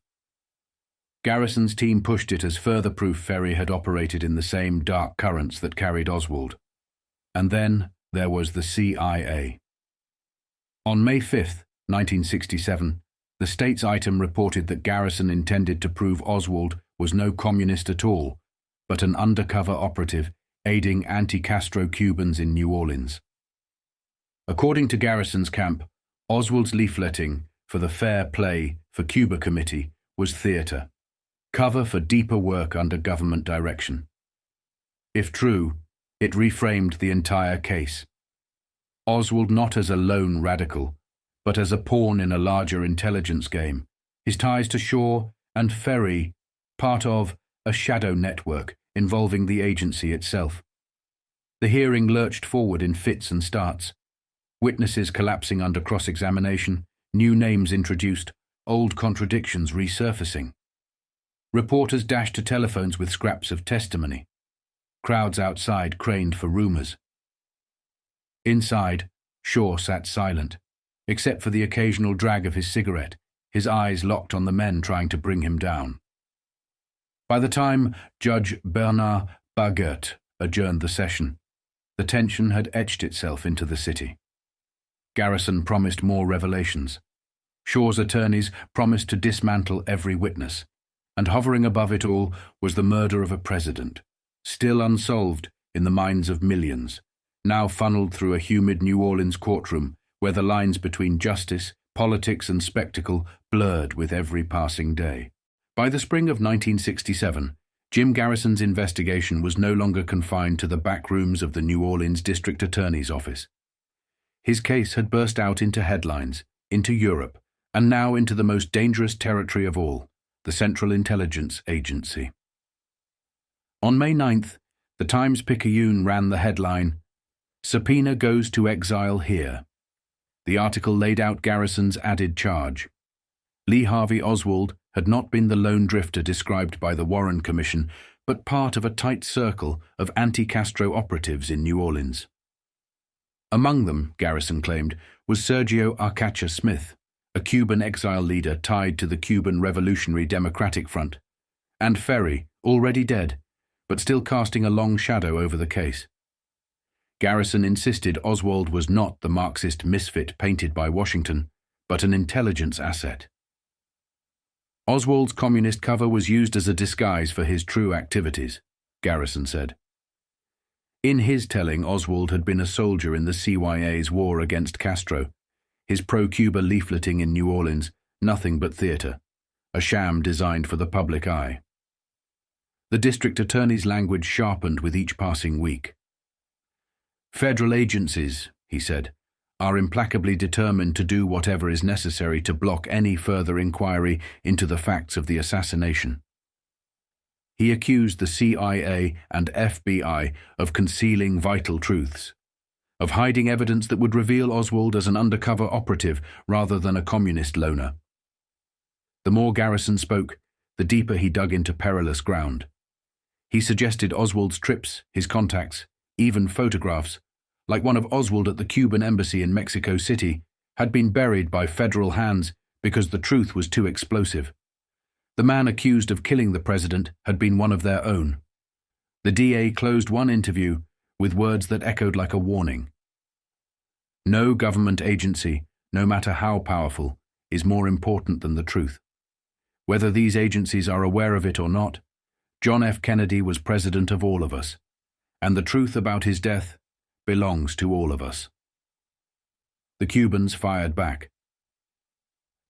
Garrison's team pushed it as further proof Ferrie had operated in the same dark currents that carried Oswald. And then there was the CIA. On May 5, 1967, the States item reported that Garrison intended to prove Oswald was no communist at all, but an undercover operative aiding anti-Castro Cubans in New Orleans. According to Garrison's camp, Oswald's leafleting for the Fair Play for Cuba Committee was theater, cover for deeper work under government direction. If true, it reframed the entire case. Oswald not as a lone radical, but as a pawn in a larger intelligence game, his ties to Shaw and Ferrie part of a shadow network involving the agency itself. The hearing lurched forward in fits and starts, witnesses collapsing under cross-examination, new names introduced, old contradictions resurfacing. Reporters dashed to telephones with scraps of testimony. Crowds outside craned for rumors. Inside, Shaw sat silent, except for the occasional drag of his cigarette, his eyes locked on the men trying to bring him down. By the time Judge Bernard Baguette adjourned the session, the tension had etched itself into the city. Garrison promised more revelations. Shaw's attorneys promised to dismantle every witness, and hovering above it all was the murder of a president, still unsolved in the minds of millions, now funneled through a humid New Orleans courtroom where the lines between justice, politics, and spectacle blurred with every passing day. By the spring of 1967, Jim Garrison's investigation was no longer confined to the back rooms of the New Orleans District Attorney's office. His case had burst out into headlines, into Europe, and now into the most dangerous territory of all, the Central Intelligence Agency. On May 9th, the Times-Picayune ran the headline, "Subpoena goes to exile here." The article laid out Garrison's added charge. Lee Harvey Oswald had not been the lone drifter described by the Warren Commission, but part of a tight circle of anti-Castro operatives in New Orleans. Among them, Garrison claimed, was Sergio Arcacha Smith, a Cuban exile leader tied to the Cuban Revolutionary Democratic Front, and Ferrie, already dead, but still casting a long shadow over the case. Garrison insisted Oswald was not the Marxist misfit painted by Washington, but an intelligence asset. Oswald's communist cover was used as a disguise for his true activities, Garrison said. In his telling, Oswald had been a soldier in the CYA's war against Castro, his pro-Cuba leafleting in New Orleans, nothing but theater, a sham designed for the public eye. The district attorney's language sharpened with each passing week. Federal agencies, he said, are implacably determined to do whatever is necessary to block any further inquiry into the facts of the assassination. He accused the CIA and FBI of concealing vital truths, of hiding evidence that would reveal Oswald as an undercover operative rather than a communist loner. The more Garrison spoke, the deeper he dug into perilous ground. He suggested Oswald's trips, his contacts, even photographs, like one of Oswald at the Cuban embassy in Mexico City, had been buried by federal hands because the truth was too explosive. The man accused of killing the president had been one of their own. The DA closed one interview with words that echoed like a warning. No government agency, no matter how powerful, is more important than the truth. Whether these agencies are aware of it or not, John F. Kennedy was president of all of us, and the truth about his death belongs to all of us. The Cubans fired back.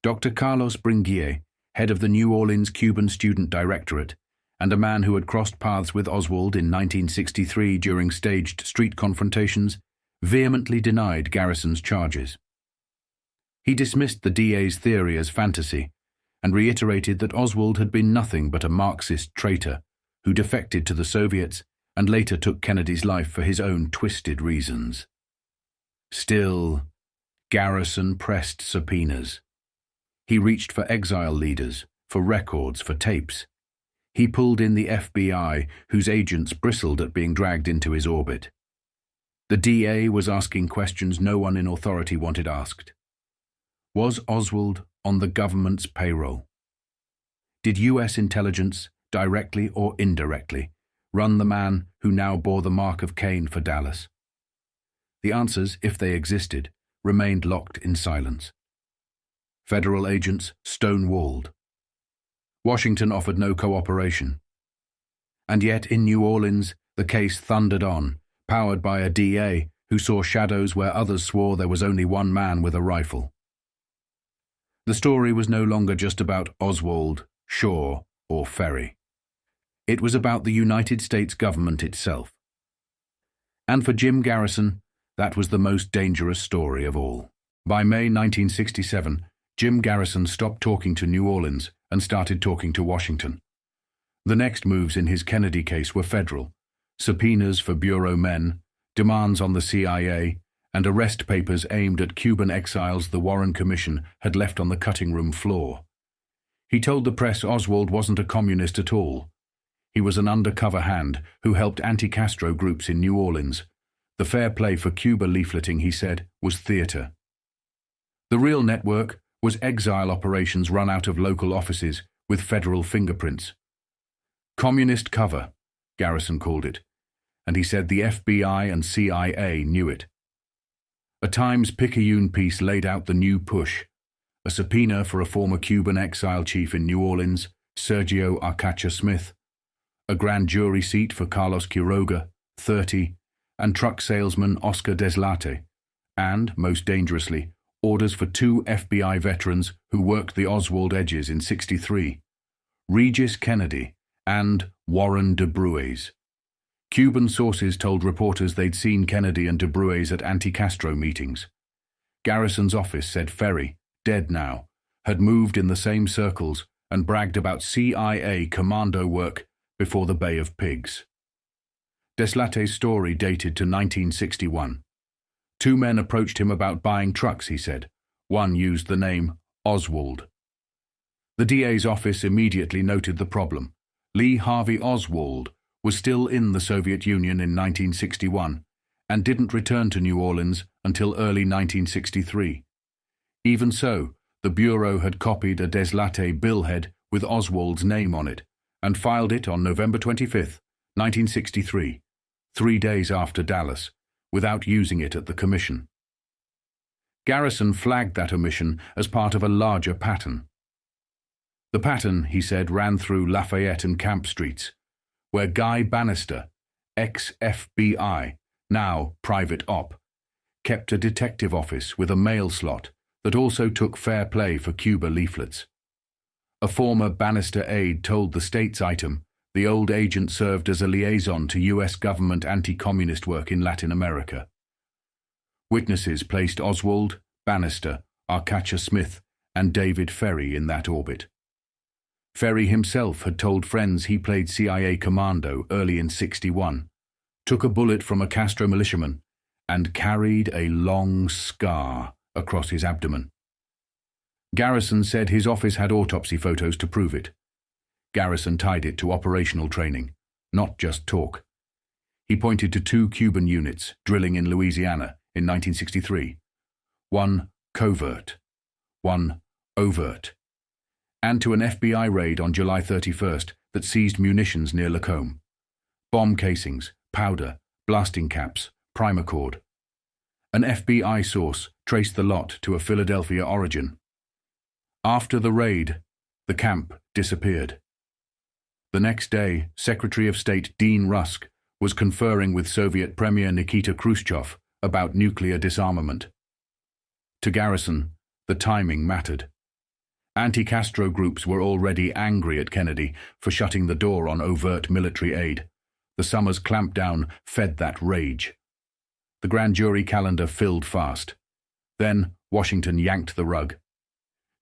Dr. Carlos Bringuier, head of the New Orleans Cuban Student Directorate, and a man who had crossed paths with Oswald in 1963 during staged street confrontations, vehemently denied Garrison's charges. He dismissed the DA's theory as fantasy and reiterated that Oswald had been nothing but a Marxist traitor who defected to the Soviets and later took Kennedy's life for his own twisted reasons. Still, Garrison pressed subpoenas. He reached for exile leaders, for records, for tapes. He pulled in the FBI, whose agents bristled at being dragged into his orbit. The DA was asking questions no one in authority wanted asked. Was Oswald on the government's payroll? Did U.S. intelligence, directly or indirectly, run the man who now bore the mark of Cain for Dallas? The answers, if they existed, remained locked in silence. Federal agents stonewalled. Washington offered no cooperation. And yet in New Orleans, the case thundered on, powered by a DA who saw shadows where others swore there was only one man with a rifle. The story was no longer just about Oswald, Shaw, or Ferrie. It was about the United States government itself. And for Jim Garrison, that was the most dangerous story of all. By May 1967, Jim Garrison stopped talking to New Orleans and started talking to Washington. The next moves in his Kennedy case were federal: subpoenas for bureau men, demands on the CIA, and arrest papers aimed at Cuban exiles the Warren Commission had left on the cutting room floor. He told the press Oswald wasn't a communist at all. He was an undercover hand who helped anti-Castro groups in New Orleans. The fair play for Cuba leafleting, he said, was theater. The real network was exile operations run out of local offices with federal fingerprints. Communist cover, Garrison called it, and he said the FBI and CIA knew it. A Times-Picayune piece laid out the new push: a subpoena for a former Cuban exile chief in New Orleans, Sergio Arcacha Smith, a grand jury seat for Carlos Quiroga, 30, and truck salesman Oscar Deslate, and, most dangerously, orders for 2 FBI veterans who worked the Oswald edges in '63, Regis Kennedy and Warren de Bruys. Cuban sources told reporters they'd seen Kennedy and de Bruys at anti-Castro meetings. Garrison's office said Ferrie, dead now, had moved in the same circles and bragged about CIA commando work before the Bay of Pigs. Deslate's story dated to 1961. 2 men approached him about buying trucks, he said. One used the name Oswald. The DA's office immediately noted the problem. Lee Harvey Oswald was still in the Soviet Union in 1961 and didn't return to New Orleans until early 1963. Even so, the Bureau had copied a Deslate billhead with Oswald's name on it and filed it on November 25, 1963, 3 days after Dallas, without using it at the commission. Garrison flagged that omission as part of a larger pattern. The pattern, he said, ran through Lafayette and Camp Streets, where Guy Bannister, ex-FBI, now private op, kept a detective office with a mail slot that also took fair play for Cuba leaflets. A former Bannister aide told the States item the old agent served as a liaison to U.S. government anti-communist work in Latin America. Witnesses placed Oswald, Bannister, Arcacha Smith, and David Ferrie in that orbit. Ferrie himself had told friends he played CIA commando early in '61, took a bullet from a Castro militiaman, and carried a long scar across his abdomen. Garrison said his office had autopsy photos to prove it. Garrison tied it to operational training, not just talk. He pointed to 2 Cuban units drilling in Louisiana in 1963, one covert, one overt, and to an FBI raid on July 31st that seized munitions near Lacombe, bomb casings, powder, blasting caps, primer cord. An FBI source traced the lot to a Philadelphia origin. After the raid, the camp disappeared. The next day, Secretary of State Dean Rusk was conferring with Soviet Premier Nikita Khrushchev about nuclear disarmament. To Garrison, the timing mattered. Anti-Castro groups were already angry at Kennedy for shutting the door on overt military aid. The summer's clampdown fed that rage. The grand jury calendar filled fast. Then Washington yanked the rug.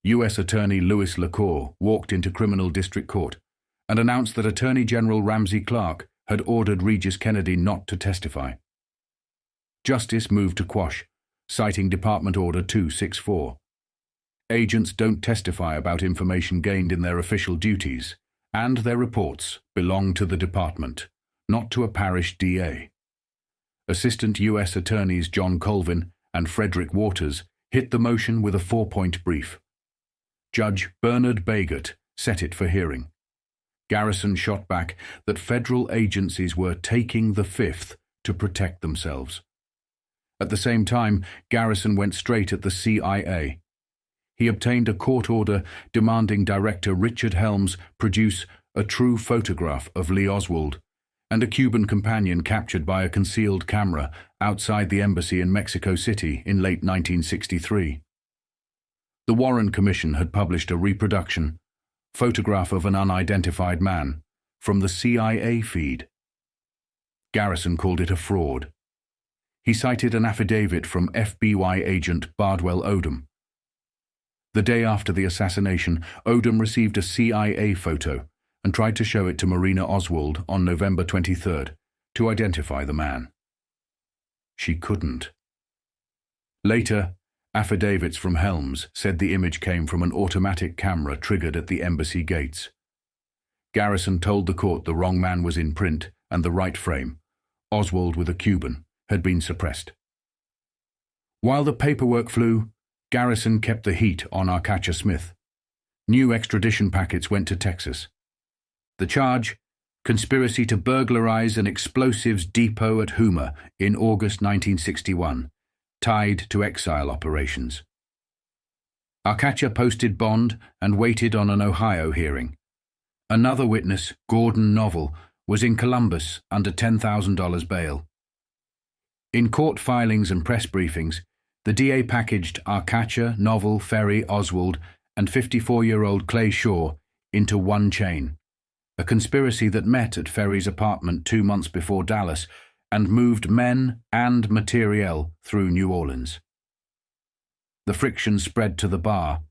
U.S. Attorney Louis LaCour walked into Criminal District Court and announced that Attorney General Ramsey Clark had ordered Regis Kennedy not to testify. Justice moved to quash, citing Department Order 264. Agents don't testify about information gained in their official duties, and their reports belong to the department, not to a parish DA. Assistant U.S. Attorneys John Colvin and Frederick Waters hit the motion with a 4-point brief. Judge Bernard Bagott set it for hearing. Garrison shot back that federal agencies were taking the fifth to protect themselves. At the same time, Garrison went straight at the CIA. He obtained a court order demanding director Richard Helms produce a true photograph of Lee Oswald and a Cuban companion captured by a concealed camera outside the embassy in Mexico City in late 1963. The Warren Commission had published a reproduction, photograph of an unidentified man, from the CIA feed. Garrison called it a fraud. He cited an affidavit from FBI agent Bardwell Odom. The day after the assassination, Odom received a CIA photo and tried to show it to Marina Oswald on November 23rd to identify the man. She couldn't. Later, affidavits from Helms said the image came from an automatic camera triggered at the embassy gates. Garrison told the court the wrong man was in print and the right frame, Oswald with a Cuban, had been suppressed. While the paperwork flew, Garrison kept the heat on Arcacha Smith. New extradition packets went to Texas. The charge: conspiracy to burglarize an explosives depot at Houma in August 1961, tied to exile operations. Arcacha posted bond and waited on an Ohio hearing. Another witness, Gordon Novell, was in Columbus under $10,000 bail. In court filings and press briefings, the DA packaged Arcacha, Novell, Ferrie, Oswald, and 54-year-old Clay Shaw into one chain, a conspiracy that met at Ferrie's apartment 2 months before Dallas and moved men and materiel through New Orleans. The friction spread to the bar.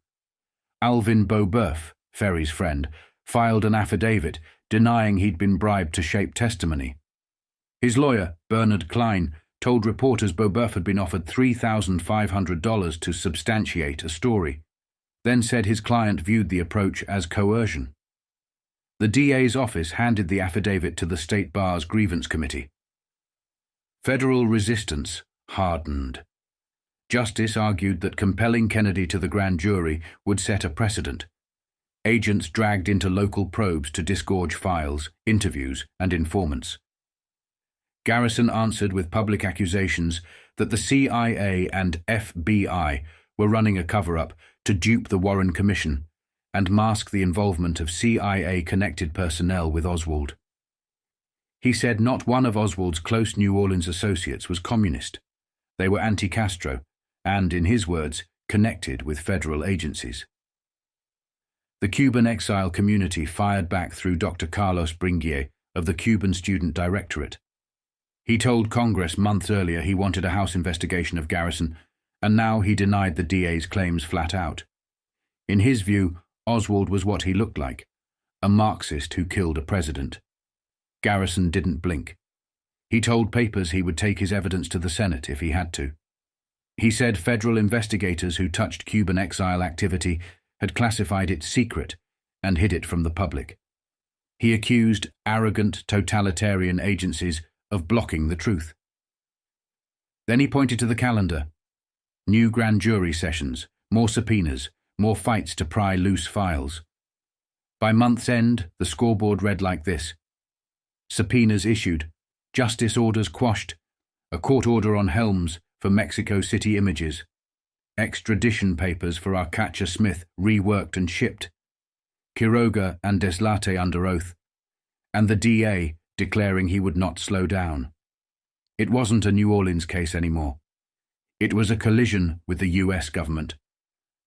Alvin Beauboeuf, Ferrie's friend, filed an affidavit denying he'd been bribed to shape testimony. His lawyer, Bernard Klein, told reporters Beauboeuf had been offered $3,500 to substantiate a story, then said his client viewed the approach as coercion. The DA's office handed the affidavit to the State Bar's grievance committee. Federal resistance hardened. Justice argued that compelling Kennedy to the grand jury would set a precedent. Agents dragged into local probes to disgorge files, interviews, and informants. Garrison answered with public accusations that the CIA and FBI were running a cover-up to dupe the Warren Commission and mask the involvement of CIA-connected personnel with Oswald. He said not one of Oswald's close New Orleans associates was communist. They were anti-Castro and, in his words, connected with federal agencies. The Cuban exile community fired back through Dr. Carlos Bringuier of the Cuban Student Directorate. He told Congress months earlier he wanted a House investigation of Garrison, and now he denied the DA's claims flat out. In his view, Oswald was what he looked like, a Marxist who killed a president. Garrison didn't blink. He told papers he would take his evidence to the Senate if he had to. He said federal investigators who touched Cuban exile activity had classified it secret and hid it from the public. He accused arrogant totalitarian agencies of blocking the truth. Then he pointed to the calendar. New grand jury sessions, more subpoenas, more fights to pry loose files. By month's end, the scoreboard read like this: subpoenas issued, justice orders quashed, a court order on Helms for Mexico City images, extradition papers for Arcacha Smith reworked and shipped, Quiroga and Deslate under oath, and the DA declaring he would not slow down. It wasn't a New Orleans case anymore. It was a collision with the US government.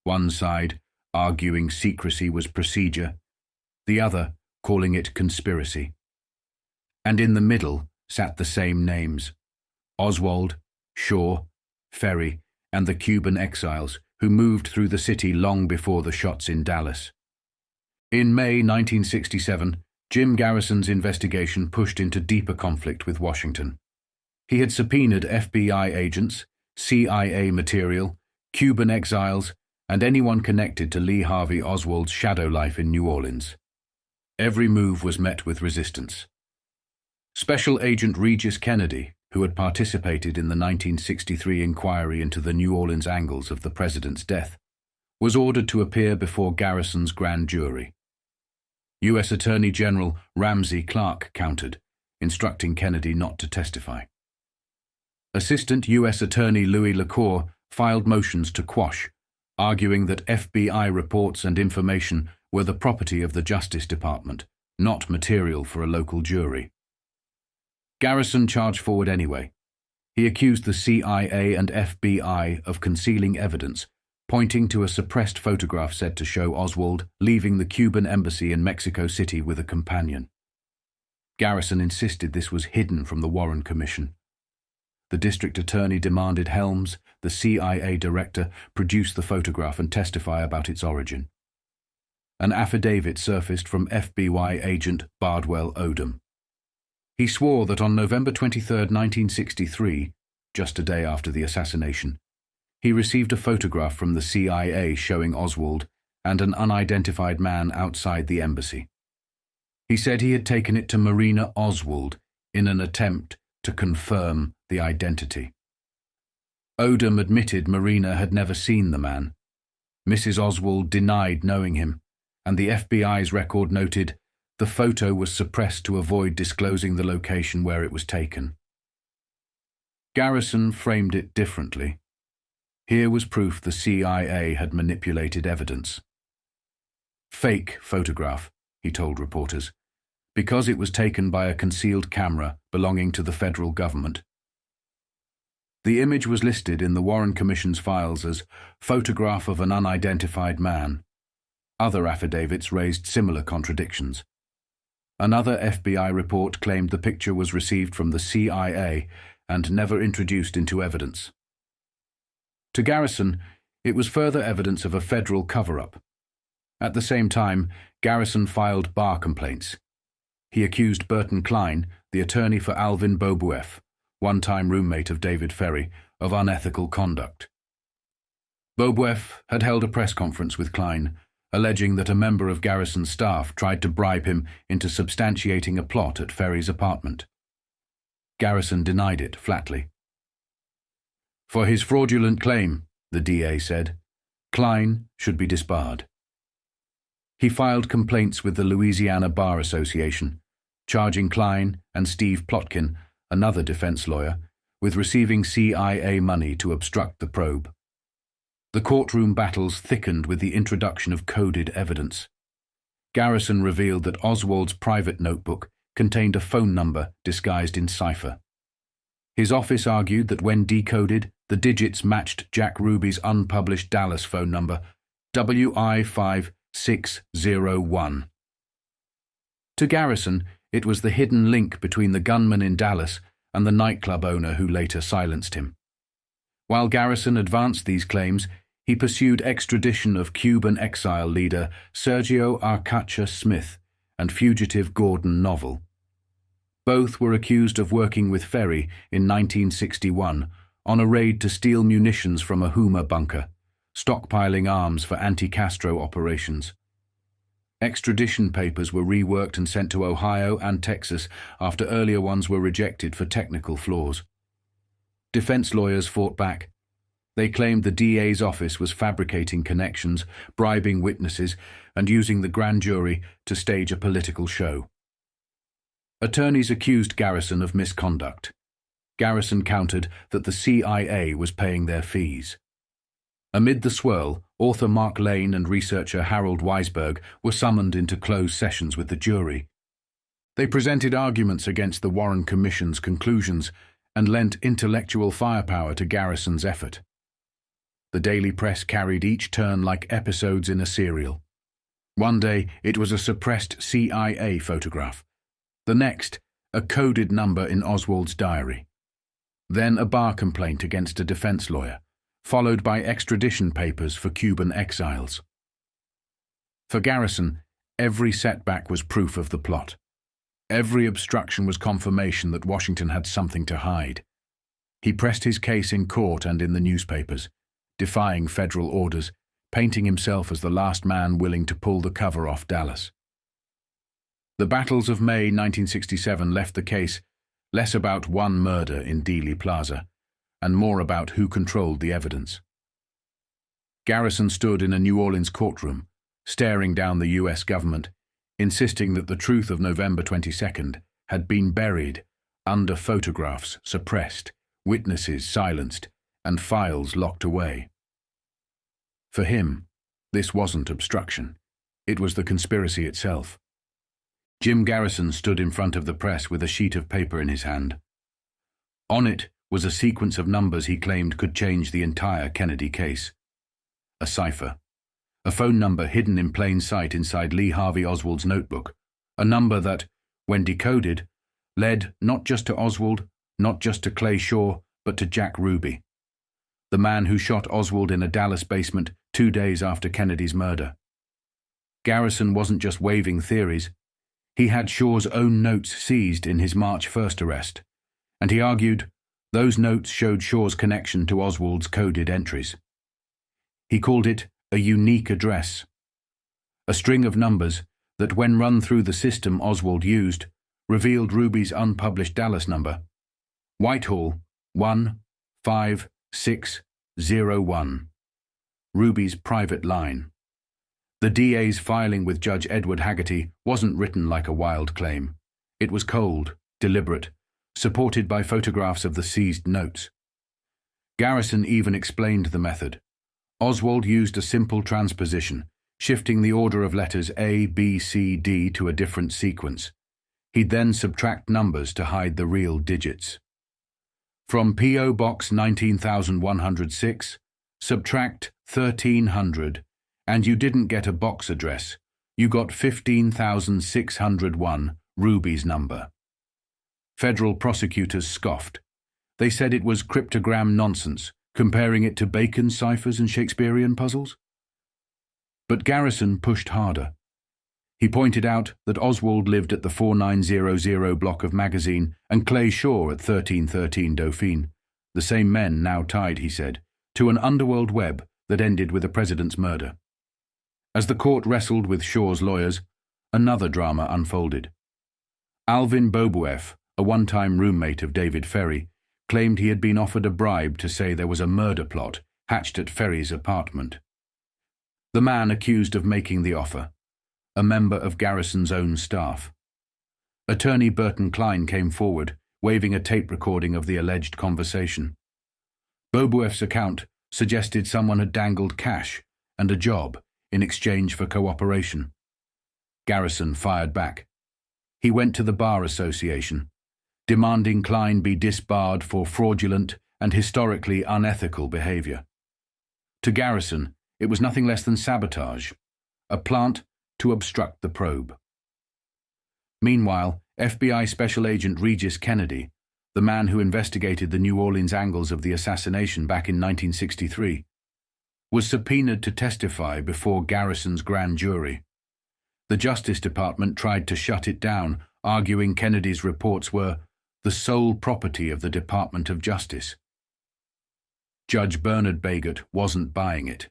One side arguing secrecy was procedure, the other calling it conspiracy. And in the middle sat the same names: Oswald, Shaw, Ferrie, and the Cuban exiles who moved through the city long before the shots in Dallas. In May 1967, Jim Garrison's investigation pushed into deeper conflict with Washington. He had subpoenaed FBI agents, CIA material, Cuban exiles, and anyone connected to Lee Harvey Oswald's shadow life in New Orleans. Every move was met with resistance. Special Agent Regis Kennedy, who had participated in the 1963 inquiry into the New Orleans angles of the president's death, was ordered to appear before Garrison's grand jury. U.S. Attorney General Ramsey Clark countered, instructing Kennedy not to testify. Assistant U.S. Attorney Louis LaCour filed motions to quash, arguing that FBI reports and information were the property of the Justice Department, not material for a local jury. Garrison charged forward anyway. He accused the CIA and FBI of concealing evidence, pointing to a suppressed photograph said to show Oswald leaving the Cuban embassy in Mexico City with a companion. Garrison insisted this was hidden from the Warren Commission. The district attorney demanded Helms, the CIA director, produce the photograph and testify about its origin. An affidavit surfaced from FBI agent Bardwell Odom. He swore that on November 23, 1963, just a day after the assassination, he received a photograph from the CIA showing Oswald and an unidentified man outside the embassy. He said he had taken it to Marina Oswald in an attempt to confirm the identity. Odom admitted Marina had never seen the man. Mrs. Oswald denied knowing him, and the FBI's record noted the photo was suppressed to avoid disclosing the location where it was taken. Garrison framed it differently. Here was proof the CIA had manipulated evidence. Fake photograph, he told reporters, because it was taken by a concealed camera belonging to the federal government. The image was listed in the Warren Commission's files as photograph of an unidentified man. Other affidavits raised similar contradictions. Another FBI report claimed the picture was received from the CIA and never introduced into evidence. To Garrison, it was further evidence of a federal cover-up. At the same time, Garrison filed bar complaints. He accused Burton Klein, the attorney for Alvin Bobueff, one-time roommate of David Ferrie, of unethical conduct. Bobueff had held a press conference with Klein, alleging that a member of Garrison's staff tried to bribe him into substantiating a plot at Ferrie's apartment. Garrison denied it flatly. For his fraudulent claim, the DA said, Klein should be disbarred. He filed complaints with the Louisiana Bar Association, charging Klein and Steve Plotkin, another defense lawyer, with receiving CIA money to obstruct the probe. The courtroom battles thickened with the introduction of coded evidence. Garrison revealed that Oswald's private notebook contained a phone number disguised in cipher. His office argued that when decoded, the digits matched Jack Ruby's unpublished Dallas phone number, WI5601. To Garrison, it was the hidden link between the gunman in Dallas and the nightclub owner who later silenced him. While Garrison advanced these claims, he pursued extradition of Cuban exile leader Sergio Arcacha Smith and fugitive Gordon Novel. Both were accused of working with Ferrie in 1961 on a raid to steal munitions from a Huma bunker, stockpiling arms for anti-Castro operations. Extradition papers were reworked and sent to Ohio and Texas after earlier ones were rejected for technical flaws. Defense lawyers fought back. They claimed the DA's office was fabricating connections, bribing witnesses, and using the grand jury to stage a political show. Attorneys accused Garrison of misconduct. Garrison countered that the CIA was paying their fees. Amid the swirl, author Mark Lane and researcher Harold Weisberg were summoned into closed sessions with the jury. They presented arguments against the Warren Commission's conclusions and lent intellectual firepower to Garrison's effort. The daily press carried each turn like episodes in a serial. One day, it was a suppressed CIA photograph. The next, a coded number in Oswald's diary. Then a bar complaint against a defense lawyer, followed by extradition papers for Cuban exiles. For Garrison, every setback was proof of the plot. Every obstruction was confirmation that Washington had something to hide. He pressed his case in court and in the newspapers, defying federal orders, painting himself as the last man willing to pull the cover off Dallas. The battles of May 1967 left the case less about one murder in Dealey Plaza, and more about who controlled the evidence. Garrison stood in a New Orleans courtroom, staring down the U.S. government, insisting that the truth of November 22nd had been buried under photographs suppressed, witnesses silenced, and files locked away. For him, this wasn't obstruction. It was the conspiracy itself. Jim Garrison stood in front of the press with a sheet of paper in his hand. On it was a sequence of numbers he claimed could change the entire Kennedy case. A cipher. A phone number hidden in plain sight inside Lee Harvey Oswald's notebook. A number that, when decoded, led not just to Oswald, not just to Clay Shaw, but to Jack Ruby, the man who shot Oswald in a Dallas basement 2 days after Kennedy's murder. Garrison wasn't just waving theories. He had Shaw's own notes seized in his March 1st arrest, and he argued those notes showed Shaw's connection to Oswald's coded entries. He called it a unique address, a string of numbers that, when run through the system Oswald used, revealed Ruby's unpublished Dallas number, Whitehall 15601, Ruby's private line. The DA's filing with Judge Edward Haggerty wasn't written like a wild claim. It was cold, deliberate, supported by photographs of the seized notes. Garrison even explained the method. Oswald used a simple transposition, shifting the order of letters A, B, C, D to a different sequence. He'd then subtract numbers to hide the real digits. From P.O. Box 19106, subtract 1300, and you didn't get a box address. You got 15,601, Ruby's number. Federal prosecutors scoffed. They said it was cryptogram nonsense, comparing it to Bacon's ciphers and Shakespearean puzzles. But Garrison pushed harder. He pointed out that Oswald lived at the 4900 block of Magazine and Clay Shaw at 1313 Dauphine, the same men now tied, he said, to an underworld web that ended with the president's murder. As the court wrestled with Shaw's lawyers, another drama unfolded. Alvin Bobueff, a one-time roommate of David Ferrie, claimed he had been offered a bribe to say there was a murder plot hatched at Ferrie's apartment. The man accused of making the offer, a member of Garrison's own staff. Attorney Burton Klein came forward, waving a tape recording of the alleged conversation. Bobueff's account suggested someone had dangled cash and a job in exchange for cooperation. Garrison fired back. He went to the Bar Association, demanding Klein be disbarred for fraudulent and historically unethical behavior. To Garrison, it was nothing less than sabotage, a plant to obstruct the probe. Meanwhile, FBI Special Agent Regis Kennedy, the man who investigated the New Orleans angles of the assassination back in 1963, was subpoenaed to testify before Garrison's grand jury. The Justice Department tried to shut it down, arguing Kennedy's reports were the sole property of the Department of Justice. Judge Bernard Bagott wasn't buying it.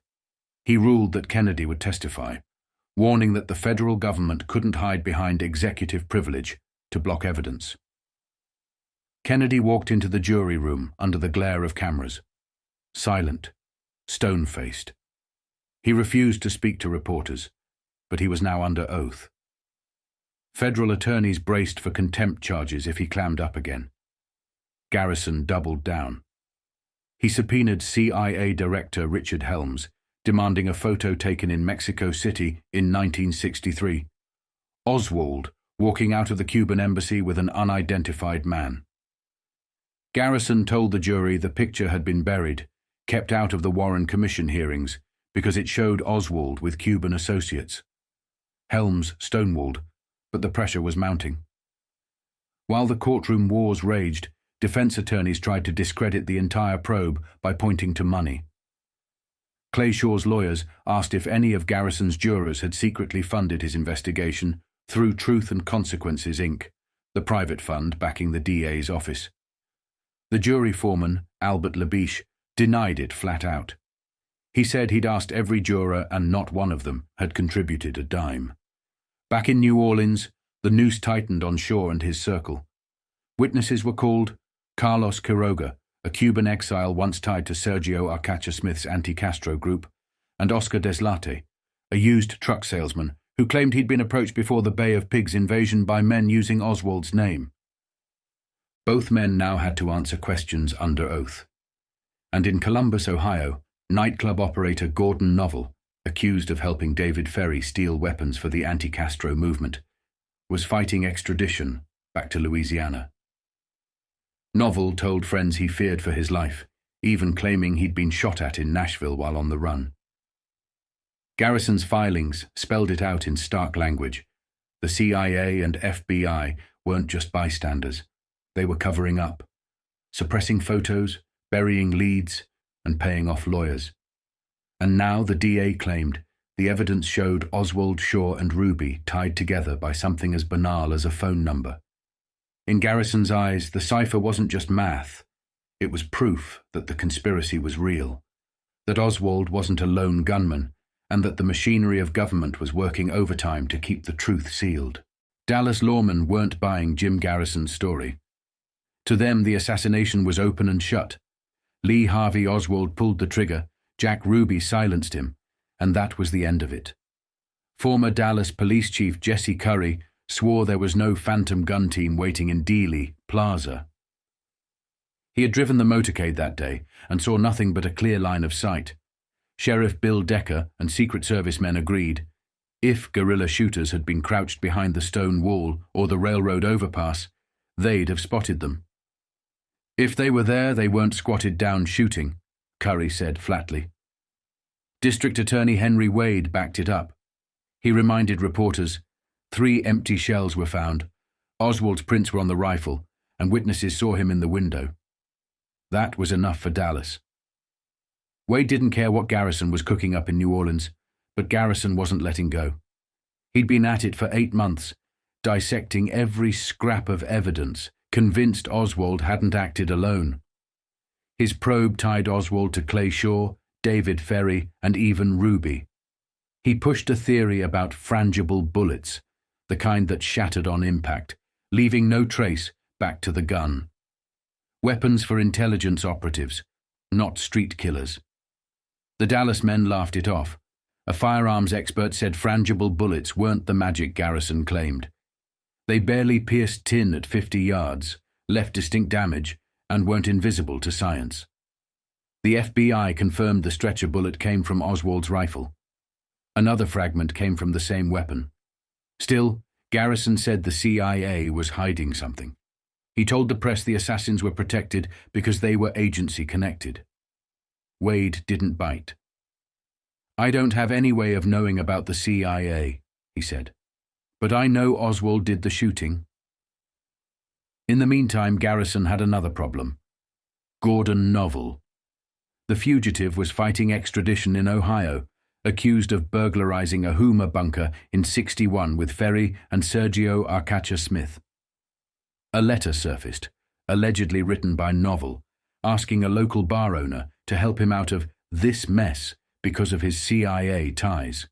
He ruled that Kennedy would testify, warning that the federal government couldn't hide behind executive privilege to block evidence. Kennedy walked into the jury room under the glare of cameras, silent, stone-faced. He refused to speak to reporters, but he was now under oath. Federal attorneys braced for contempt charges if he clammed up again. Garrison doubled down. He subpoenaed CIA Director Richard Helms, demanding a photo taken in Mexico City in 1963. Oswald walking out of the Cuban embassy with an unidentified man. Garrison told the jury the picture had been buried, kept out of the Warren Commission hearings, because it showed Oswald with Cuban associates. Helms stonewalled, but the pressure was mounting. While the courtroom wars raged, defense attorneys tried to discredit the entire probe by pointing to money. Clay Shaw's lawyers asked if any of Garrison's jurors had secretly funded his investigation through Truth and Consequences, Inc., the private fund backing the DA's office. The jury foreman, Albert Labiche, denied it flat out. He said he'd asked every juror and not one of them had contributed a dime. Back in New Orleans, the noose tightened on Shaw and his circle. Witnesses were called Carlos Quiroga, a Cuban exile once tied to Sergio Arcacha Smith's anti-Castro group, and Oscar Deslate, a used truck salesman who claimed he'd been approached before the Bay of Pigs invasion by men using Oswald's name. Both men now had to answer questions under oath. And in Columbus, Ohio, nightclub operator Gordon Novell, accused of helping David Ferrie steal weapons for the anti-Castro movement, was fighting extradition back to Louisiana. Novell told friends he feared for his life, even claiming he'd been shot at in Nashville while on the run. Garrison's filings spelled it out in stark language. The CIA and FBI weren't just bystanders. They were covering up, suppressing photos, burying leads, and paying off lawyers. And now the DA claimed the evidence showed Oswald, Shaw, and Ruby tied together by something as banal as a phone number. In Garrison's eyes, the cipher wasn't just math. It was proof that the conspiracy was real, that Oswald wasn't a lone gunman, and that the machinery of government was working overtime to keep the truth sealed. Dallas lawmen weren't buying Jim Garrison's story. To them, the assassination was open and shut. Lee Harvey Oswald pulled the trigger, Jack Ruby silenced him, and that was the end of it. Former Dallas Police Chief Jesse Curry swore there was no phantom gun team waiting in Dealey Plaza. He had driven the motorcade that day and saw nothing but a clear line of sight. Sheriff Bill Decker and Secret Service men agreed. If guerrilla shooters had been crouched behind the stone wall or the railroad overpass, they'd have spotted them. If they were there, they weren't squatted down shooting, Curry said flatly. District Attorney Henry Wade backed it up. He reminded reporters, 3 empty shells were found, Oswald's prints were on the rifle, and witnesses saw him in the window. That was enough for Dallas. Wade didn't care what Garrison was cooking up in New Orleans, but Garrison wasn't letting go. He'd been at it for 8 months, dissecting every scrap of evidence, convinced Oswald hadn't acted alone. His probe tied Oswald to Clay Shaw, David Ferrie, and even Ruby. He pushed a theory about frangible bullets, the kind that shattered on impact, leaving no trace back to the gun. Weapons for intelligence operatives, not street killers. The Dallas men laughed it off. A firearms expert said frangible bullets weren't the magic Garrison claimed. They barely pierced tin at 50 yards, left distinct damage, and weren't invisible to science. The FBI confirmed the stretcher bullet came from Oswald's rifle. Another fragment came from the same weapon. Still, Garrison said the CIA was hiding something. He told the press the assassins were protected because they were agency connected. Wade didn't bite. I don't have any way of knowing about the CIA, he said, but I know Oswald did the shooting. In the meantime, Garrison had another problem. Gordon Novell. The fugitive was fighting extradition in Ohio, accused of burglarizing a Hoomer bunker in '61 with Ferrie and Sergio Arcacha Smith. A letter surfaced, allegedly written by Novell, asking a local bar owner to help him out of this mess because of his CIA ties.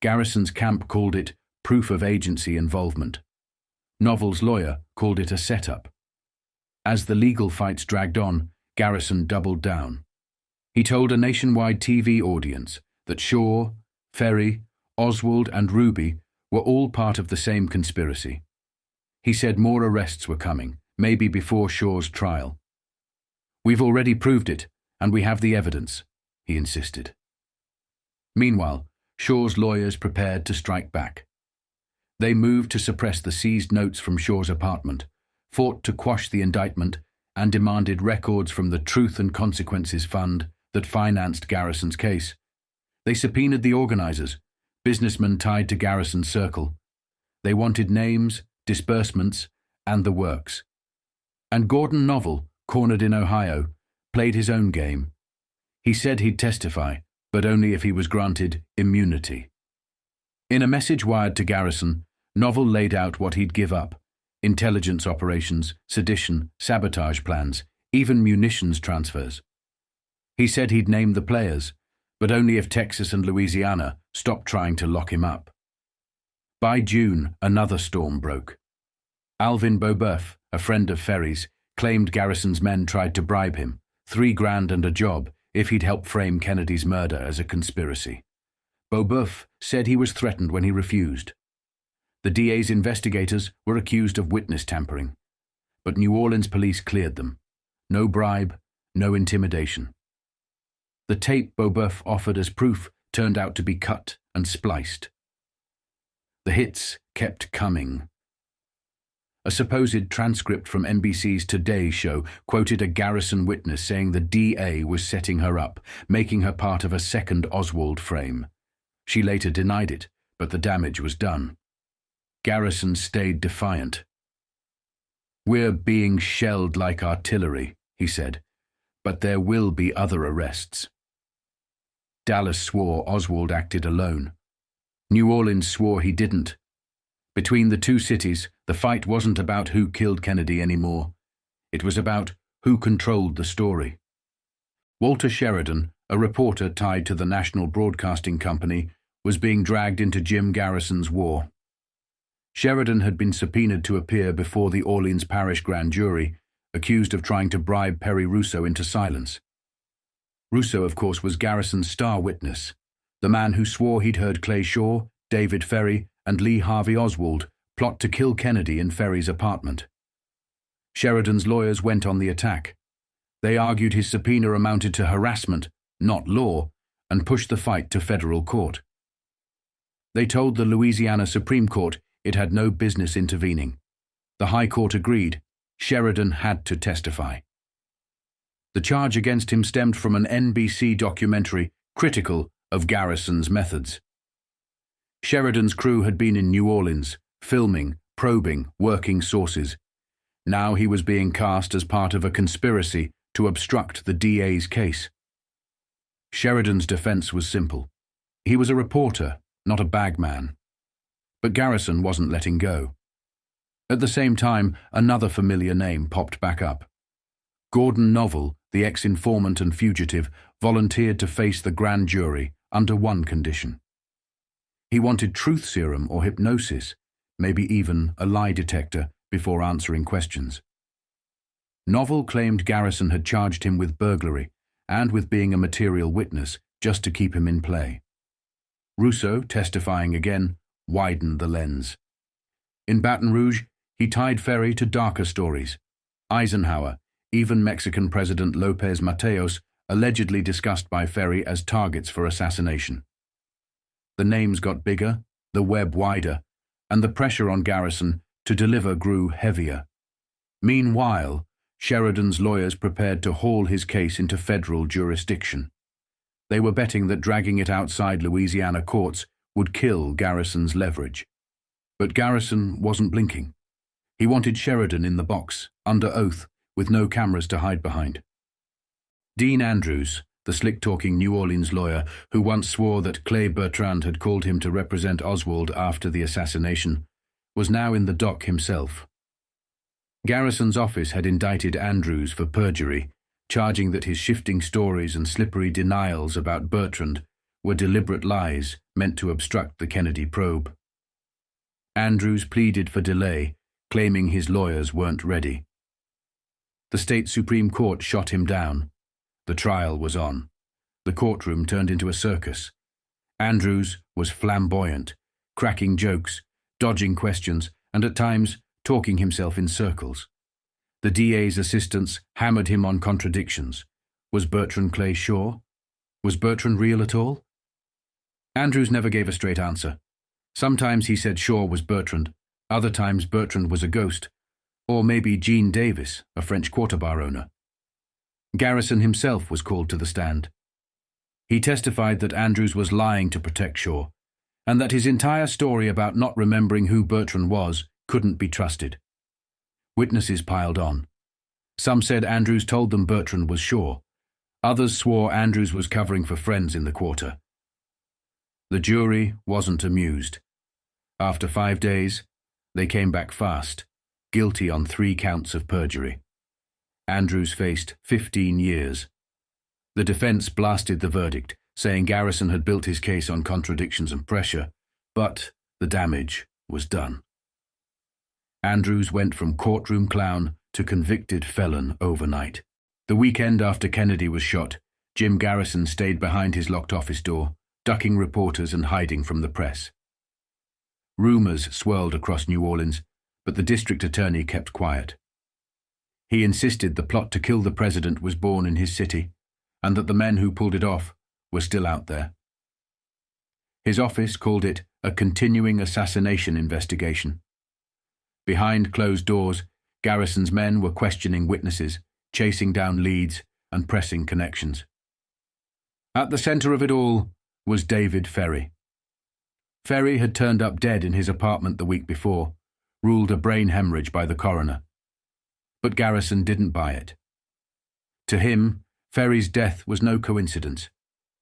Garrison's camp called it proof of agency involvement. Novell's lawyer called it a setup. As the legal fights dragged on, Garrison doubled down. He told a nationwide TV audience that Shaw, Ferrie, Oswald, and Ruby were all part of the same conspiracy. He said more arrests were coming, maybe before Shaw's trial. We've already proved it, and we have the evidence, he insisted. Meanwhile, Shaw's lawyers prepared to strike back. They moved to suppress the seized notes from Shaw's apartment, fought to quash the indictment, and demanded records from the Truth and Consequences Fund that financed Garrison's case. They subpoenaed the organizers, businessmen tied to Garrison's circle. They wanted names, disbursements, and the works. And Gordon Novell, cornered in Ohio, played his own game. He said he'd testify, but only if he was granted immunity. In a message wired to Garrison, Novell laid out what he'd give up: intelligence operations, sedition, sabotage plans, even munitions transfers. He said he'd name the players, but only if Texas and Louisiana stopped trying to lock him up. By June, another storm broke. Alvin Beauboeuf, a friend of Ferrie's, claimed Garrison's men tried to bribe him, $3,000 and a job, if he'd help frame Kennedy's murder as a conspiracy. Beauboeuf said he was threatened when he refused. The DA's investigators were accused of witness tampering, but New Orleans police cleared them. No bribe, no intimidation. The tape Beauboeuf offered as proof turned out to be cut and spliced. The hits kept coming. A supposed transcript from NBC's Today show quoted a Garrison witness saying the DA was setting her up, making her part of a second Oswald frame. She later denied it, but the damage was done. Garrison stayed defiant. "We're being shelled like artillery," he said, "but there will be other arrests." Dallas swore Oswald acted alone. New Orleans swore he didn't. Between the two cities, the fight wasn't about who killed Kennedy anymore. It was about who controlled the story. Walter Sheridan, a reporter tied to the National Broadcasting Company, was being dragged into Jim Garrison's war. Sheridan had been subpoenaed to appear before the Orleans Parish Grand Jury, accused of trying to bribe Perry Rousseau into silence. Rousseau, of course, was Garrison's star witness, the man who swore he'd heard Clay Shaw, David Ferrie, and Lee Harvey Oswald plot to kill Kennedy in Ferrie's apartment. Sheridan's lawyers went on the attack. They argued his subpoena amounted to harassment, not law, and pushed the fight to federal court. They told the Louisiana Supreme Court it had no business intervening. The High Court agreed. Sheridan had to testify. The charge against him stemmed from an NBC documentary critical of Garrison's methods. Sheridan's crew had been in New Orleans, filming, probing, working sources. Now he was being cast as part of a conspiracy to obstruct the DA's case. Sheridan's defense was simple. He was a reporter, not a bagman. But Garrison wasn't letting go. At the same time, another familiar name popped back up. Gordon Novell, the ex-informant and fugitive, volunteered to face the grand jury under one condition. He wanted truth serum or hypnosis, maybe even a lie detector, before answering questions. Novell claimed Garrison had charged him with burglary and with being a material witness just to keep him in play. Rousseau, testifying again, widened the lens. In Baton Rouge, he tied Ferrie to darker stories. Eisenhower, even Mexican President Lopez Mateos, allegedly discussed by Ferrie as targets for assassination. The names got bigger, the web wider, and the pressure on Garrison to deliver grew heavier. Meanwhile, Sheridan's lawyers prepared to haul his case into federal jurisdiction. They were betting that dragging it outside Louisiana courts would kill Garrison's leverage. But Garrison wasn't blinking. He wanted Sheridan in the box, under oath, with no cameras to hide behind. Dean Andrews, the slick-talking New Orleans lawyer who once swore that Clay Bertrand had called him to represent Oswald after the assassination, was now in the dock himself. Garrison's office had indicted Andrews for perjury, charging that his shifting stories and slippery denials about Bertrand were deliberate lies meant to obstruct the Kennedy probe. Andrews pleaded for delay, claiming his lawyers weren't ready. The state Supreme Court shot him down. The trial was on. The courtroom turned into a circus. Andrews was flamboyant, cracking jokes, dodging questions, and at times talking himself in circles. The DA's assistants hammered him on contradictions. Was Bertrand Clay Shaw? Was Bertrand real at all? Andrews never gave a straight answer. Sometimes he said Shaw was Bertrand, other times Bertrand was a ghost, or maybe Jean Davis, a French quarter bar owner. Garrison himself was called to the stand. He testified that Andrews was lying to protect Shaw, and that his entire story about not remembering who Bertrand was couldn't be trusted. Witnesses piled on. Some said Andrews told them Bertrand was Shaw. Others swore Andrews was covering for friends in the quarter. The jury wasn't amused. After 5 days, they came back fast, guilty on 3 counts of perjury. Andrews faced 15 years. The defense blasted the verdict, saying Garrison had built his case on contradictions and pressure, but the damage was done. Andrews went from courtroom clown to convicted felon overnight. The weekend after Kennedy was shot, Jim Garrison stayed behind his locked office door, ducking reporters and hiding from the press. Rumors swirled across New Orleans, but the district attorney kept quiet. He insisted the plot to kill the president was born in his city, and that the men who pulled it off were still out there. His office called it a continuing assassination investigation. Behind closed doors, Garrison's men were questioning witnesses, chasing down leads, and pressing connections. At the center of it all was David Ferrie. Ferrie had turned up dead in his apartment the week before, ruled a brain hemorrhage by the coroner. But Garrison didn't buy it. To him, Ferrie's death was no coincidence.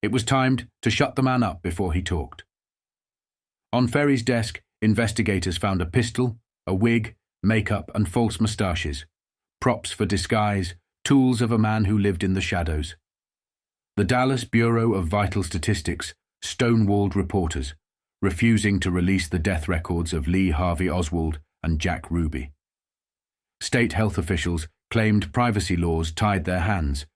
It was timed to shut the man up before he talked. On Ferrie's desk, investigators found a pistol, a wig, makeup, and false moustaches, props for disguise, tools of a man who lived in the shadows. The Dallas Bureau of Vital Statistics stonewalled reporters, refusing to release the death records of Lee Harvey Oswald and Jack Ruby. State health officials claimed privacy laws tied their hands,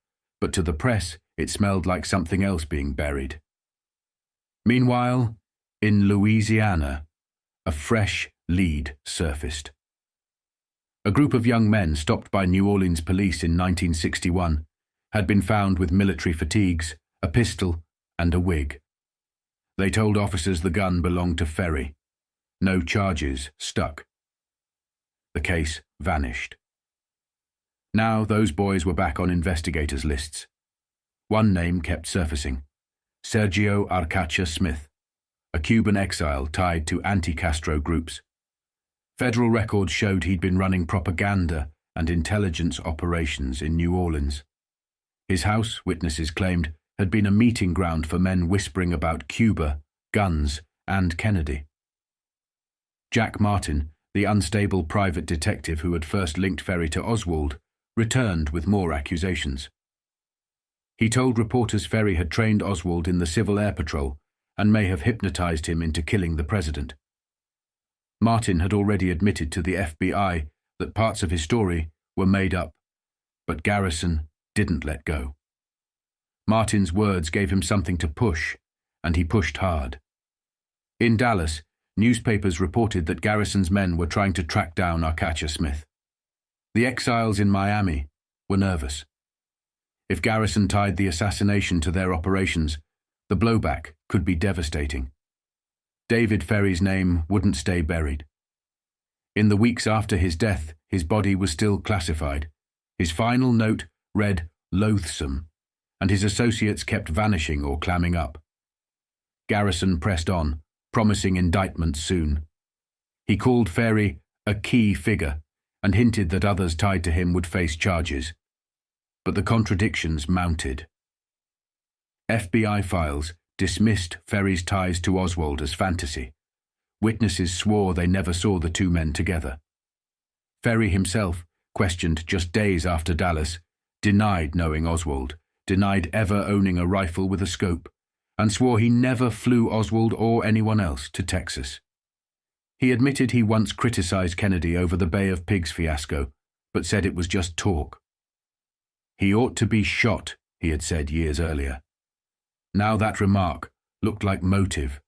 but to the press it smelled like something else being buried. Meanwhile, in Louisiana, a fresh lead surfaced. A group of young men stopped by New Orleans police in 1961 had been found with military fatigues, a pistol, and a wig. They told officers the gun belonged to Ferrie. No charges stuck. The case vanished. Now those boys were back on investigators' lists. One name kept surfacing: Sergio Arcacha Smith, a Cuban exile tied to anti-Castro groups. Federal records showed he'd been running propaganda and intelligence operations in New Orleans. His house, witnesses claimed, had been a meeting ground for men whispering about Cuba, guns, and Kennedy. Jack Martin, the unstable private detective who had first linked Ferrie to Oswald, returned with more accusations. He told reporters Ferrie had trained Oswald in the Civil Air Patrol and may have hypnotized him into killing the president. Martin had already admitted to the FBI that parts of his story were made up, but Garrison didn't let go. Martin's words gave him something to push, and he pushed hard. In Dallas, newspapers reported that Garrison's men were trying to track down Arcacha Smith. The exiles in Miami were nervous. If Garrison tied the assassination to their operations, the blowback could be devastating. David Ferrie's name wouldn't stay buried. In the weeks after his death, his body was still classified. His final note read "loathsome," and his associates kept vanishing or clamming up. Garrison pressed on, promising indictments soon. He called Ferrie a key figure and hinted that others tied to him would face charges. But the contradictions mounted. FBI files dismissed Ferrie's ties to Oswald as fantasy. Witnesses swore they never saw the two men together. Ferrie himself, questioned just days after Dallas, denied knowing Oswald, denied ever owning a rifle with a scope, and swore he never flew Oswald or anyone else to Texas. He admitted he once criticized Kennedy over the Bay of Pigs fiasco, but said it was just talk. He ought to be shot, he had said years earlier. Now that remark looked like motive.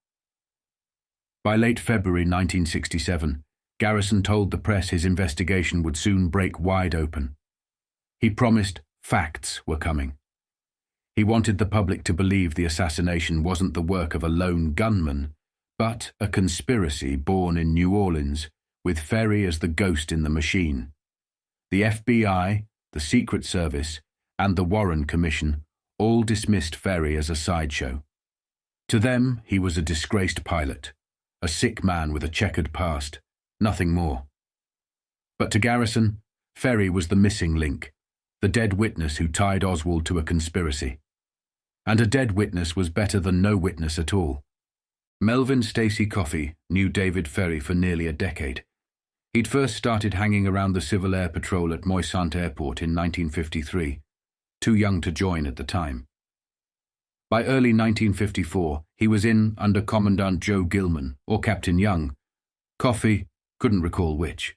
By late February 1967, Garrison told the press his investigation would soon break wide open. He promised facts were coming. He wanted the public to believe the assassination wasn't the work of a lone gunman, but a conspiracy born in New Orleans, with Ferrie as the ghost in the machine. The FBI, the Secret Service, and the Warren Commission all dismissed Ferrie as a sideshow. To them, he was a disgraced pilot, a sick man with a checkered past, nothing more. But to Garrison, Ferrie was the missing link, the dead witness who tied Oswald to a conspiracy. And a dead witness was better than no witness at all. Melvin Stacy Coffey knew David Ferrie for nearly a decade. He'd first started hanging around the Civil Air Patrol at Moisant Airport in 1953, too young to join at the time. By early 1954, he was in under Commandant Joe Gilman or Captain Young. Coffey couldn't recall which.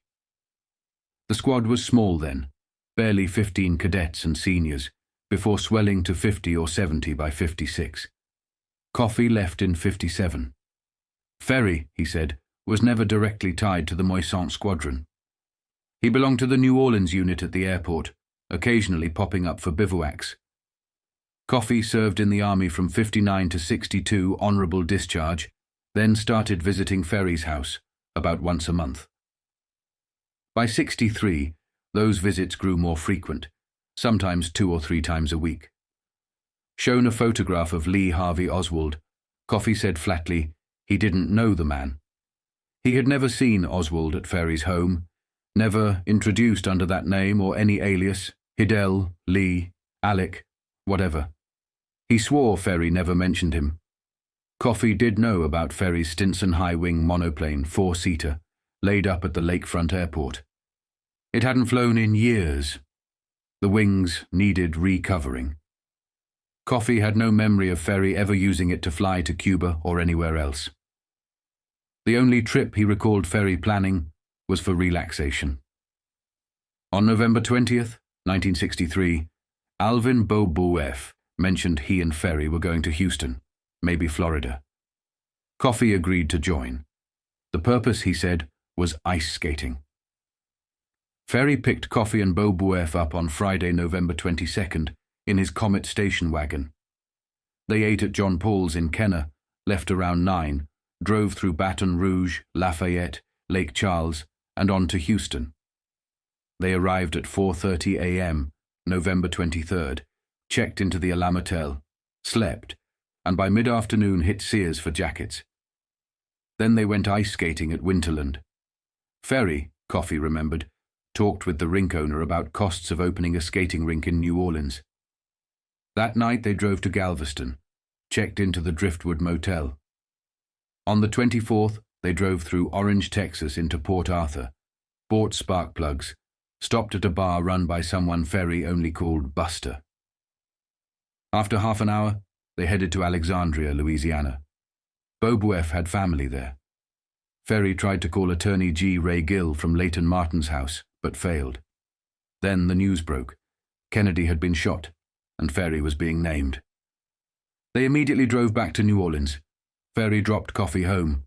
The squad was small then, barely 15 cadets and seniors, before swelling to 50 or 70 by 56. Coffey left in 57. Ferrie, he said, was never directly tied to the Moisant squadron. He belonged to the New Orleans unit at the airport, occasionally popping up for bivouacs. Coffey served in the army from 59 to 62, honorable discharge, then started visiting Ferrie's house, about once a month. By 63, those visits grew more frequent, sometimes 2 or 3 times a week. Shown a photograph of Lee Harvey Oswald, Coffey said flatly he didn't know the man. He had never seen Oswald at Ferrie's home, never introduced under that name or any alias, Hidell, Lee, Alec, whatever. He swore Ferrie never mentioned him. Coffey did know about Ferrie's Stinson high-wing monoplane, 4-seater, laid up at the lakefront airport. It hadn't flown in years. The wings needed recovering. Coffey had no memory of Ferrie ever using it to fly to Cuba or anywhere else. The only trip he recalled Ferrie planning was for relaxation. On November 20th, 1963, Alvin Beaubouef mentioned he and Ferrie were going to Houston, maybe Florida. Coffey agreed to join. The purpose, he said, was ice skating. Ferrie picked Coffey and Beaubouef up on Friday, November 22nd, in his Comet station wagon. They ate at John Paul's in Kenner, left around 9, drove through Baton Rouge, Lafayette, Lake Charles, and on to Houston. They arrived at 4:30 a.m., November 23rd, checked into the Ala Motel, slept, and by mid-afternoon hit Sears for jackets. Then they went ice skating at Winterland. Ferrie, Coffey remembered, talked with the rink owner about costs of opening a skating rink in New Orleans. That night they drove to Galveston, checked into the Driftwood Motel. On the 24th, they drove through Orange, Texas into Port Arthur, bought spark plugs, stopped at a bar run by someone Ferrie only called Buster. After half an hour, they headed to Alexandria, Louisiana. Beaubouef had family there. Ferrie tried to call attorney G. Ray Gill from Leighton Martin's house, but failed. Then the news broke. Kennedy had been shot, and Ferrie was being named. They immediately drove back to New Orleans. Ferrie dropped Coffey home.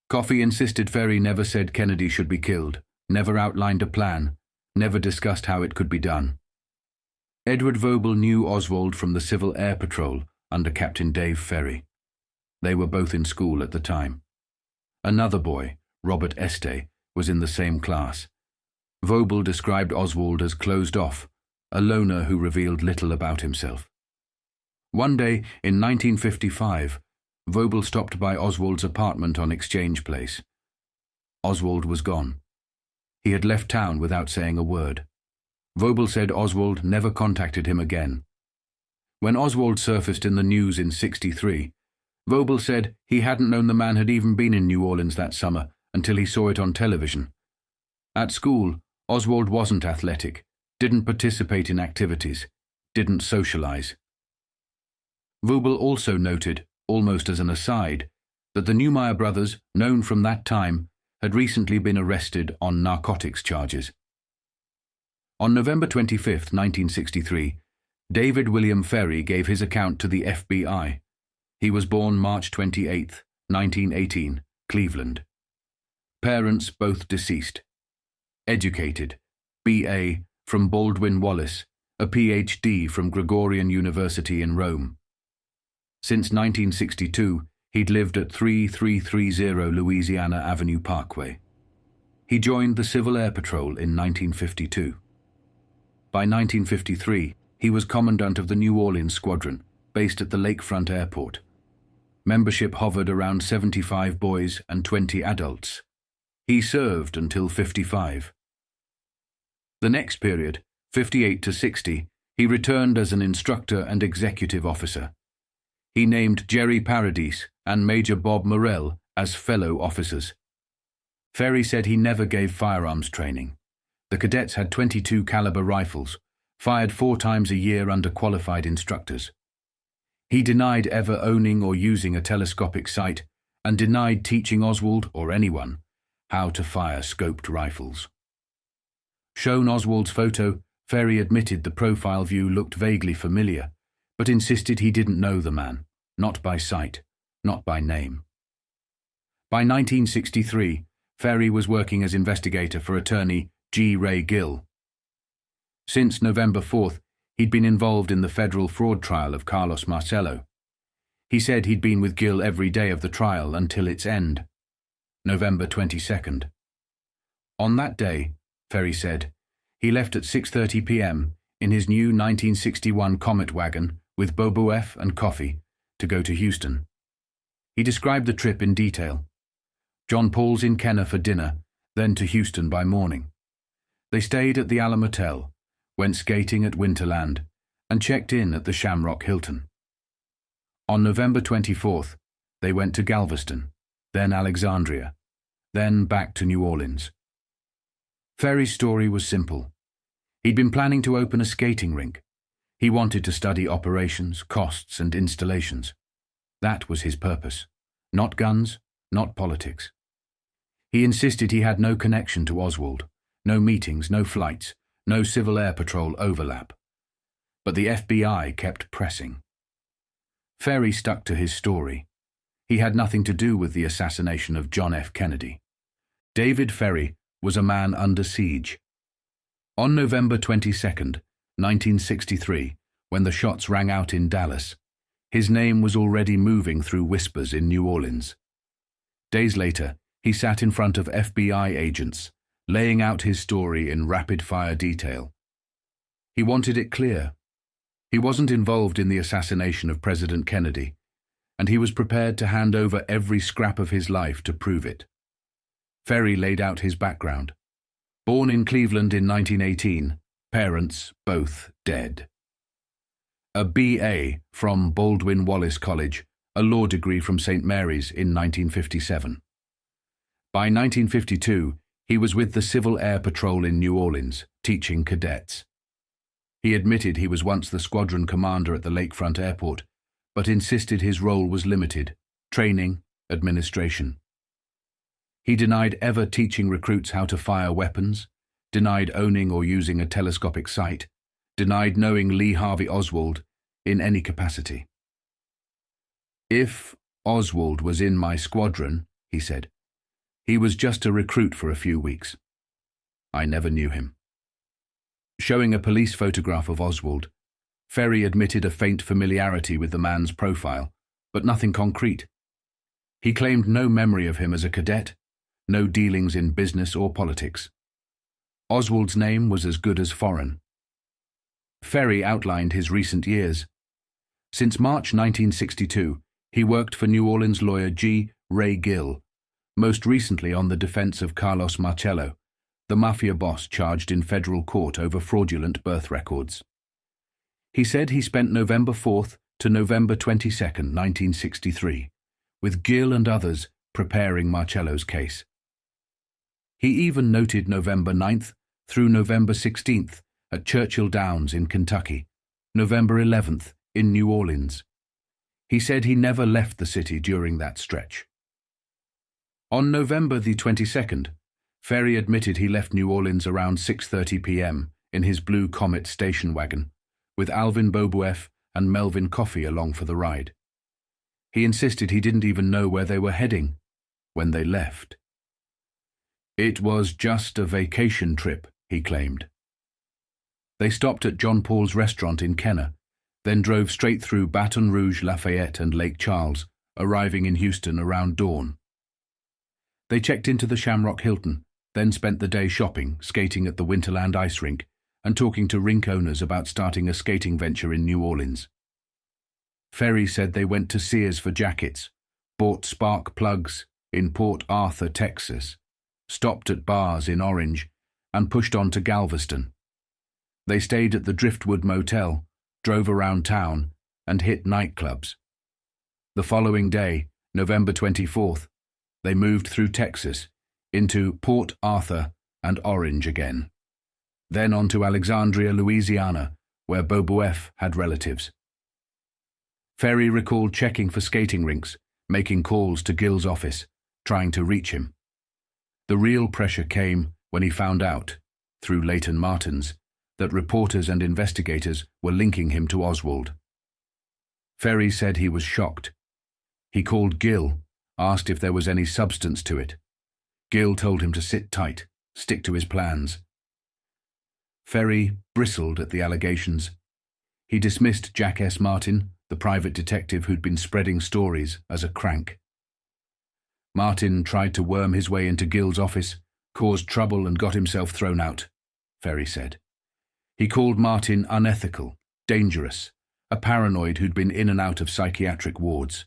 Coffey insisted Ferrie never said Kennedy should be killed, never outlined a plan, never discussed how it could be done. Edward Vobel knew Oswald from the Civil Air Patrol under Captain Dave Ferrie. They were both in school at the time. Another boy, Robert Este, was in the same class. Vobel described Oswald as closed off, a loner who revealed little about himself. One day, in 1955, Vobel stopped by Oswald's apartment on Exchange Place. Oswald was gone. He had left town without saying a word. Vobel said Oswald never contacted him again. When Oswald surfaced in the news in '63, Vobel said he hadn't known the man had even been in New Orleans that summer until he saw it on television. At school, Oswald wasn't athletic, didn't participate in activities, didn't socialize. Vobel also noted, almost as an aside, that the Neumeier brothers, known from that time, had recently been arrested on narcotics charges. On November 25, 1963, David William Ferrie gave his account to the FBI. He was born March 28, 1918, Cleveland. Parents both deceased. Educated, B.A. from Baldwin Wallace, a Ph.D. from Gregorian University in Rome. Since 1962, he'd lived at 3330 Louisiana Avenue Parkway. He joined the Civil Air Patrol in 1952. By 1953, he was commandant of the New Orleans Squadron, based at the Lakefront Airport. Membership hovered around 75 boys and 20 adults. He served until 55. The next period, 58 to 60, he returned as an instructor and executive officer. He named Jerry Paradis and Major Bob Morrell as fellow officers. Ferrie said he never gave firearms training. The cadets had .22 caliber rifles, fired 4 times a year under qualified instructors. He denied ever owning or using a telescopic sight and denied teaching Oswald or anyone how to fire scoped rifles. Shown Oswald's photo, Ferrie admitted the profile view looked vaguely familiar, but insisted he didn't know the man, not by sight, not by name. By 1963, Ferrie was working as investigator for attorney G. Ray Gill. Since November 4th, he'd been involved in the federal fraud trial of Carlos Marcello. He said he'd been with Gill every day of the trial until its end, November 22nd. On that day, Ferrie said, he left at 6:30 p.m. in his new 1961 Comet wagon with Bobuef and coffee to go to Houston. He described the trip in detail. John Paul's in Kenner for dinner, then to Houston by morning. They stayed at the Ala Motel, went skating at Winterland, and checked in at the Shamrock Hilton. On November 24th, they went to Galveston, then Alexandria, then back to New Orleans. Ferrie's story was simple. He'd been planning to open a skating rink. He wanted to study operations, costs, and installations. That was his purpose. Not guns, not politics. He insisted he had no connection to Oswald, no meetings, no flights, no Civil Air Patrol overlap. But the FBI kept pressing. Ferrie stuck to his story. He had nothing to do with the assassination of John F. Kennedy. David Ferrie was a man under siege. On November 22nd, 1963, when the shots rang out in Dallas, his name was already moving through whispers in New Orleans. Days later, he sat in front of FBI agents, laying out his story in rapid-fire detail. He wanted it clear. He wasn't involved in the assassination of President Kennedy, and he was prepared to hand over every scrap of his life to prove it. Ferrie laid out his background. Born in Cleveland in 1918, parents both dead. A B.A. from Baldwin Wallace College, a law degree from St. Mary's in 1957. By 1952, he was with the Civil Air Patrol in New Orleans, teaching cadets. He admitted he was once the squadron commander at the Lakefront Airport, but insisted his role was limited: training, administration. He denied ever teaching recruits how to fire weapons, denied owning or using a telescopic sight, denied knowing Lee Harvey Oswald in any capacity. If Oswald was in my squadron, he said, he was just a recruit for a few weeks. I never knew him. Showing a police photograph of Oswald, Ferrie admitted a faint familiarity with the man's profile, but nothing concrete. He claimed no memory of him as a cadet, no dealings in business or politics. Oswald's name was as good as foreign. Ferrie outlined his recent years. Since March 1962, he worked for New Orleans lawyer G. Ray Gill, most recently on the defense of Carlos Marcello, the Mafia boss charged in federal court over fraudulent birth records. He said he spent November 4th to November 22nd, 1963, with Gill and others preparing Marcello's case. He even noted November 9th through November 16th at Churchill Downs in Kentucky, November 11th in New Orleans. He said he never left the city during that stretch. On November the 22nd, Ferrie admitted he left New Orleans around 6:30 p.m. in his blue Comet station wagon, with Alvin Bobuef and Melvin Coffey along for the ride. He insisted he didn't even know where they were heading when they left. It was just a vacation trip, he claimed. They stopped at John Paul's restaurant in Kenner, then drove straight through Baton Rouge, Lafayette, and Lake Charles, arriving in Houston around dawn. They checked into the Shamrock Hilton, then spent the day shopping, skating at the Winterland ice rink, and talking to rink owners about starting a skating venture in New Orleans. Ferrie said they went to Sears for jackets, bought spark plugs in Port Arthur, Texas, stopped at bars in Orange, and pushed on to Galveston. They stayed at the Driftwood Motel, drove around town, and hit nightclubs. The following day, November 24th, they moved through Texas, into Port Arthur and Orange again. Then on to Alexandria, Louisiana, where Bobuef had relatives. Ferrie recalled checking for skating rinks, making calls to Gill's office, trying to reach him. The real pressure came when he found out through Leighton Martins, that reporters and investigators were linking him to Oswald. Ferrie said he was shocked. He called Gill, asked if there was any substance to it. Gill told him to sit tight, stick to his plans. Ferrie bristled at the allegations. He dismissed Jack S. Martin, the private detective who'd been spreading stories, as a crank. Martin tried to worm his way into Gill's office, caused trouble and got himself thrown out, Ferrie said. He called Martin unethical, dangerous, a paranoid who'd been in and out of psychiatric wards.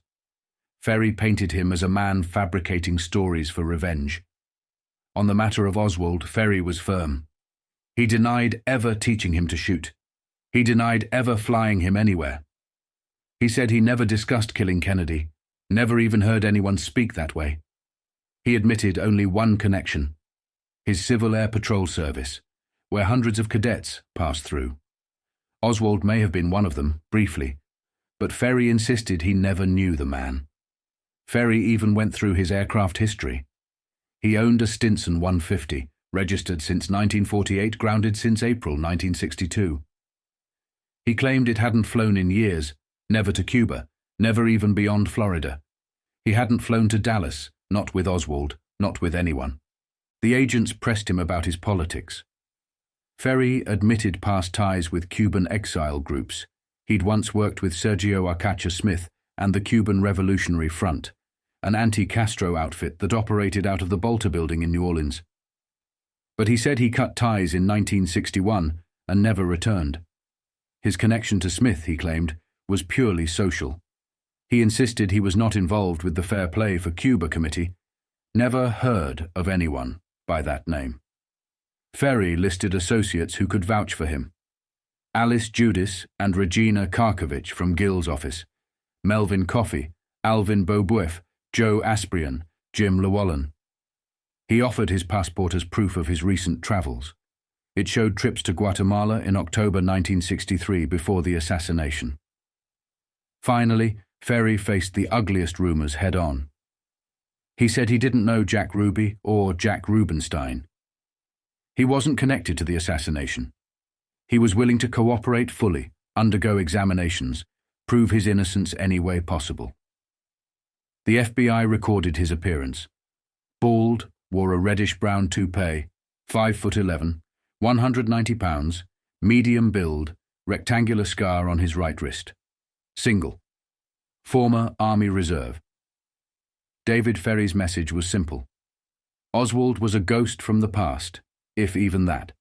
Ferrie painted him as a man fabricating stories for revenge. On the matter of Oswald, Ferrie was firm. He denied ever teaching him to shoot. He denied ever flying him anywhere. He said he never discussed killing Kennedy, never even heard anyone speak that way. He admitted only one connection, his Civil Air Patrol Service, where hundreds of cadets passed through. Oswald may have been one of them, briefly, but Ferrie insisted he never knew the man. Ferrie even went through his aircraft history. He owned a Stinson 150, registered since 1948, grounded since April 1962. He claimed it hadn't flown in years, never to Cuba, never even beyond Florida. He hadn't flown to Dallas, not with Oswald, not with anyone. The agents pressed him about his politics. Ferrie admitted past ties with Cuban exile groups. He'd once worked with Sergio Arcacha Smith and the Cuban Revolutionary Front, an anti-Castro outfit that operated out of the Bolter Building in New Orleans. But he said he cut ties in 1961 and never returned. His connection to Smith, he claimed, was purely social. He insisted he was not involved with the Fair Play for Cuba Committee, never heard of anyone by that name. Ferrie listed associates who could vouch for him. Alice Judas and Regina Karkovich from Gill's office, Melvin Coffey, Alvin Beauboeuf, Joe Asprian, Jim Llewellyn. He offered his passport as proof of his recent travels. It showed trips to Guatemala in October 1963 before the assassination. Finally, Ferrie faced the ugliest rumors head-on. He said he didn't know Jack Ruby or Jack Rubenstein. He wasn't connected to the assassination. He was willing to cooperate fully, undergo examinations, prove his innocence any way possible. The FBI recorded his appearance. Bald, wore a reddish-brown toupee, 5'11", 190 pounds, medium build, rectangular scar on his right wrist. Single. Former Army Reserve. David Ferrie's message was simple. Oswald was a ghost from the past, if even that.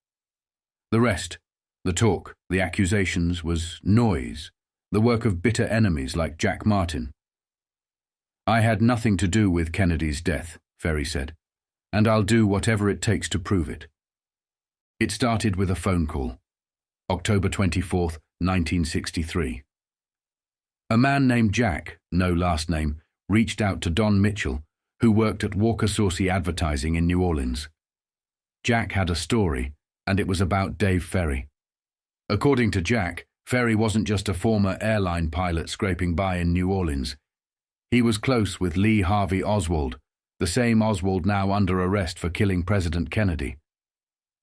The rest, the talk, the accusations, was noise, the work of bitter enemies like Jack Martin. I had nothing to do with Kennedy's death, Ferrie said, and I'll do whatever it takes to prove it. It started with a phone call. October 24th, 1963. A man named Jack, no last name, reached out to Don Mitchell, who worked at Walker Saucy Advertising in New Orleans. Jack had a story, and it was about Dave Ferrie. According to Jack, Ferrie wasn't just a former airline pilot scraping by in New Orleans. He was close with Lee Harvey Oswald, the same Oswald now under arrest for killing President Kennedy.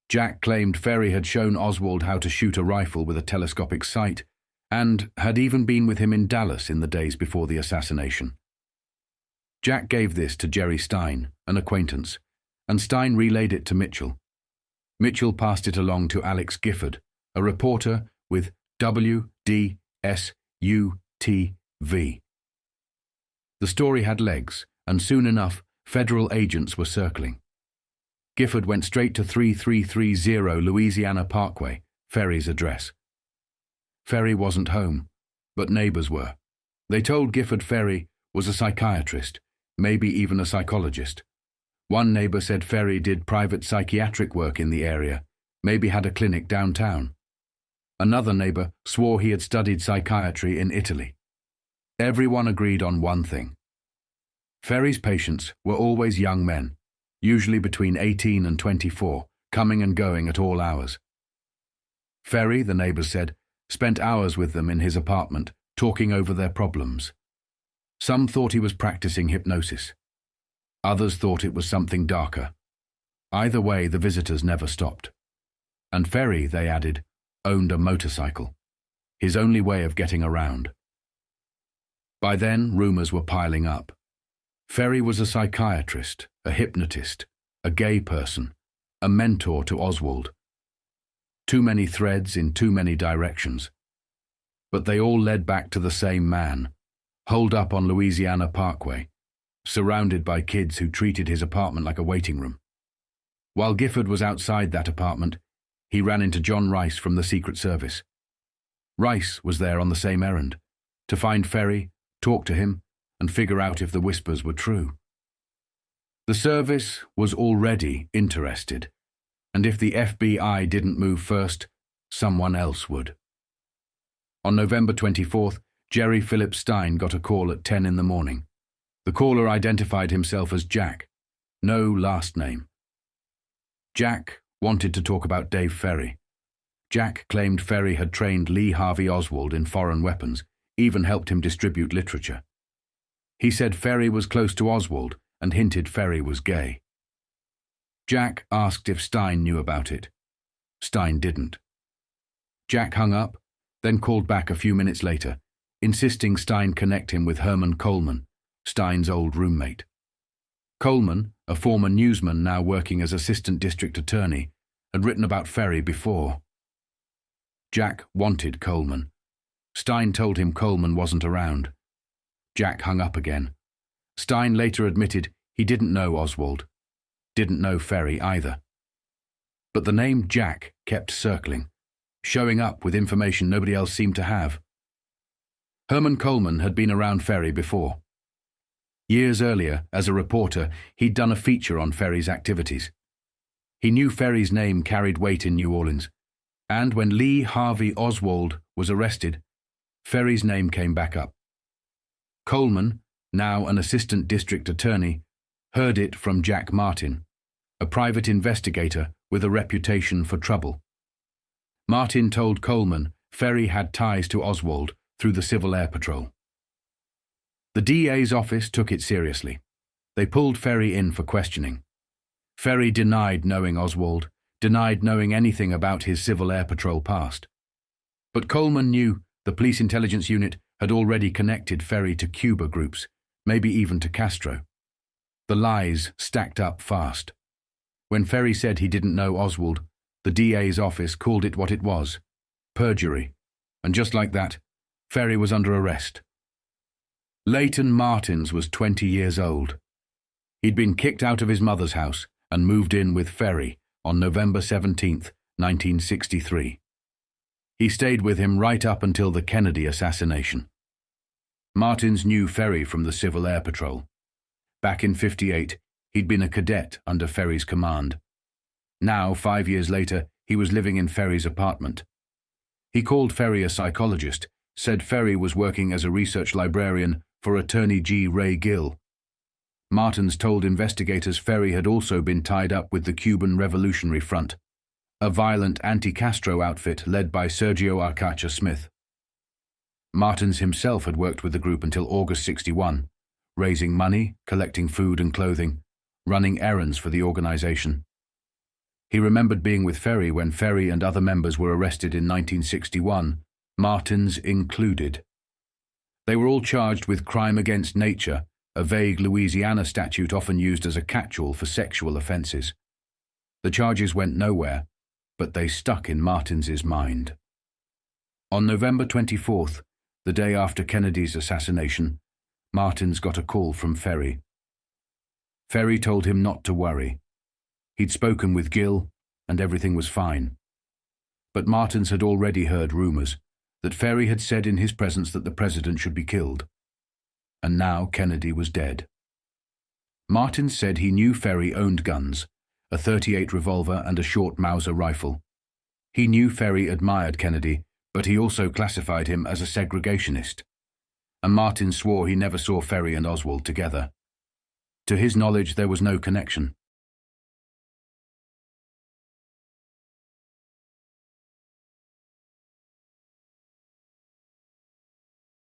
Jack claimed Ferrie had shown Oswald how to shoot a rifle with a telescopic sight, and had even been with him in Dallas in the days before the assassination. Jack gave this to Jerry Stein, an acquaintance, and Stein relayed it to Mitchell. Mitchell passed it along to Alex Gifford, a reporter with WDSUTV. The story had legs, and soon enough, federal agents were circling. Gifford went straight to 3330 Louisiana Parkway, Ferrie's address. Ferrie wasn't home, but neighbors were. They told Gifford Ferrie was a psychiatrist, maybe even a psychologist. One neighbor said Ferrie did private psychiatric work in the area, maybe had a clinic downtown. Another neighbor swore he had studied psychiatry in Italy. Everyone agreed on one thing. Ferrie's patients were always young men, usually between 18 and 24, coming and going at all hours. Ferrie, the neighbors said, spent hours with them in his apartment, talking over their problems. Some thought he was practicing hypnosis. Others thought it was something darker. Either way, the visitors never stopped. And Ferrie, they added, owned a motorcycle, his only way of getting around. By then, rumors were piling up. Ferrie was a psychiatrist, a hypnotist, a gay person, a mentor to Oswald. Too many threads in too many directions. But they all led back to the same man, holed up on Louisiana Parkway, surrounded by kids who treated his apartment like a waiting room. While Gifford was outside that apartment, he ran into John Rice from the Secret Service. Rice was there on the same errand, to find Ferrie, talk to him, and figure out if the whispers were true. The service was already interested, and if the FBI didn't move first, someone else would. On November 24th, Jerry Philip Stein got a call at 10 in the morning. The caller identified himself as Jack, no last name. Jack wanted to talk about Dave Ferrie. Jack claimed Ferrie had trained Lee Harvey Oswald in foreign weapons, even helped him distribute literature. He said Ferrie was close to Oswald and hinted Ferrie was gay. Jack asked if Stein knew about it. Stein didn't. Jack hung up, then called back a few minutes later, insisting Stein connect him with Herman Coleman, Stein's old roommate. Coleman, a former newsman now working as assistant district attorney, had written about Ferrie before. Jack wanted Coleman. Stein told him Coleman wasn't around. Jack hung up again. Stein later admitted he didn't know Oswald, didn't know Ferrie either. But the name Jack kept circling, showing up with information nobody else seemed to have. Herman Coleman had been around Ferrie before. Years earlier, as a reporter, he'd done a feature on Ferrie's activities. He knew Ferrie's name carried weight in New Orleans, and when Lee Harvey Oswald was arrested, Ferrie's name came back up. Coleman, now an assistant district attorney, heard it from Jack Martin, a private investigator with a reputation for trouble. Martin told Coleman Ferrie had ties to Oswald through the Civil Air Patrol. The DA's office took it seriously. They pulled Ferrie in for questioning. Ferrie denied knowing Oswald, denied knowing anything about his Civil Air Patrol past. But Coleman knew the police intelligence unit had already connected Ferrie to Cuba groups, maybe even to Castro. The lies stacked up fast. When Ferrie said he didn't know Oswald, the DA's office called it what it was, perjury, and just like that, Ferrie was under arrest. Leighton Martins was 20 years old. He'd been kicked out of his mother's house and moved in with Ferrie on November 17th, 1963. He stayed with him right up until the Kennedy assassination. Martins knew Ferrie from the Civil Air Patrol. Back in '58, he'd been a cadet under Ferrie's command. Now, 5 years later, he was living in Ferrie's apartment. He called Ferrie a psychologist, said Ferrie was working as a research librarian for attorney G. Ray Gill. Martins told investigators Ferrie had also been tied up with the Cuban Revolutionary Front, a violent anti-Castro outfit led by Sergio Arcacha Smith. Martins himself had worked with the group until August '61, raising money, collecting food and clothing, running errands for the organization. He remembered being with Ferrie when Ferrie and other members were arrested in 1961, Martins included. They were all charged with crime against nature, a vague Louisiana statute often used as a catch-all for sexual offenses. The charges went nowhere, but they stuck in Martins's mind. On November 24th, the day after Kennedy's assassination, Martins got a call from Ferrie. Ferrie told him not to worry. He'd spoken with Gill, and everything was fine. But Martins had already heard rumors that Ferrie had said in his presence that the president should be killed. And now Kennedy was dead. Martins said he knew Ferrie owned guns, a .38 revolver and a short Mauser rifle. He knew Ferrie admired Kennedy, but he also classified him as a segregationist. And Martins swore he never saw Ferrie and Oswald together. To his knowledge, there was no connection.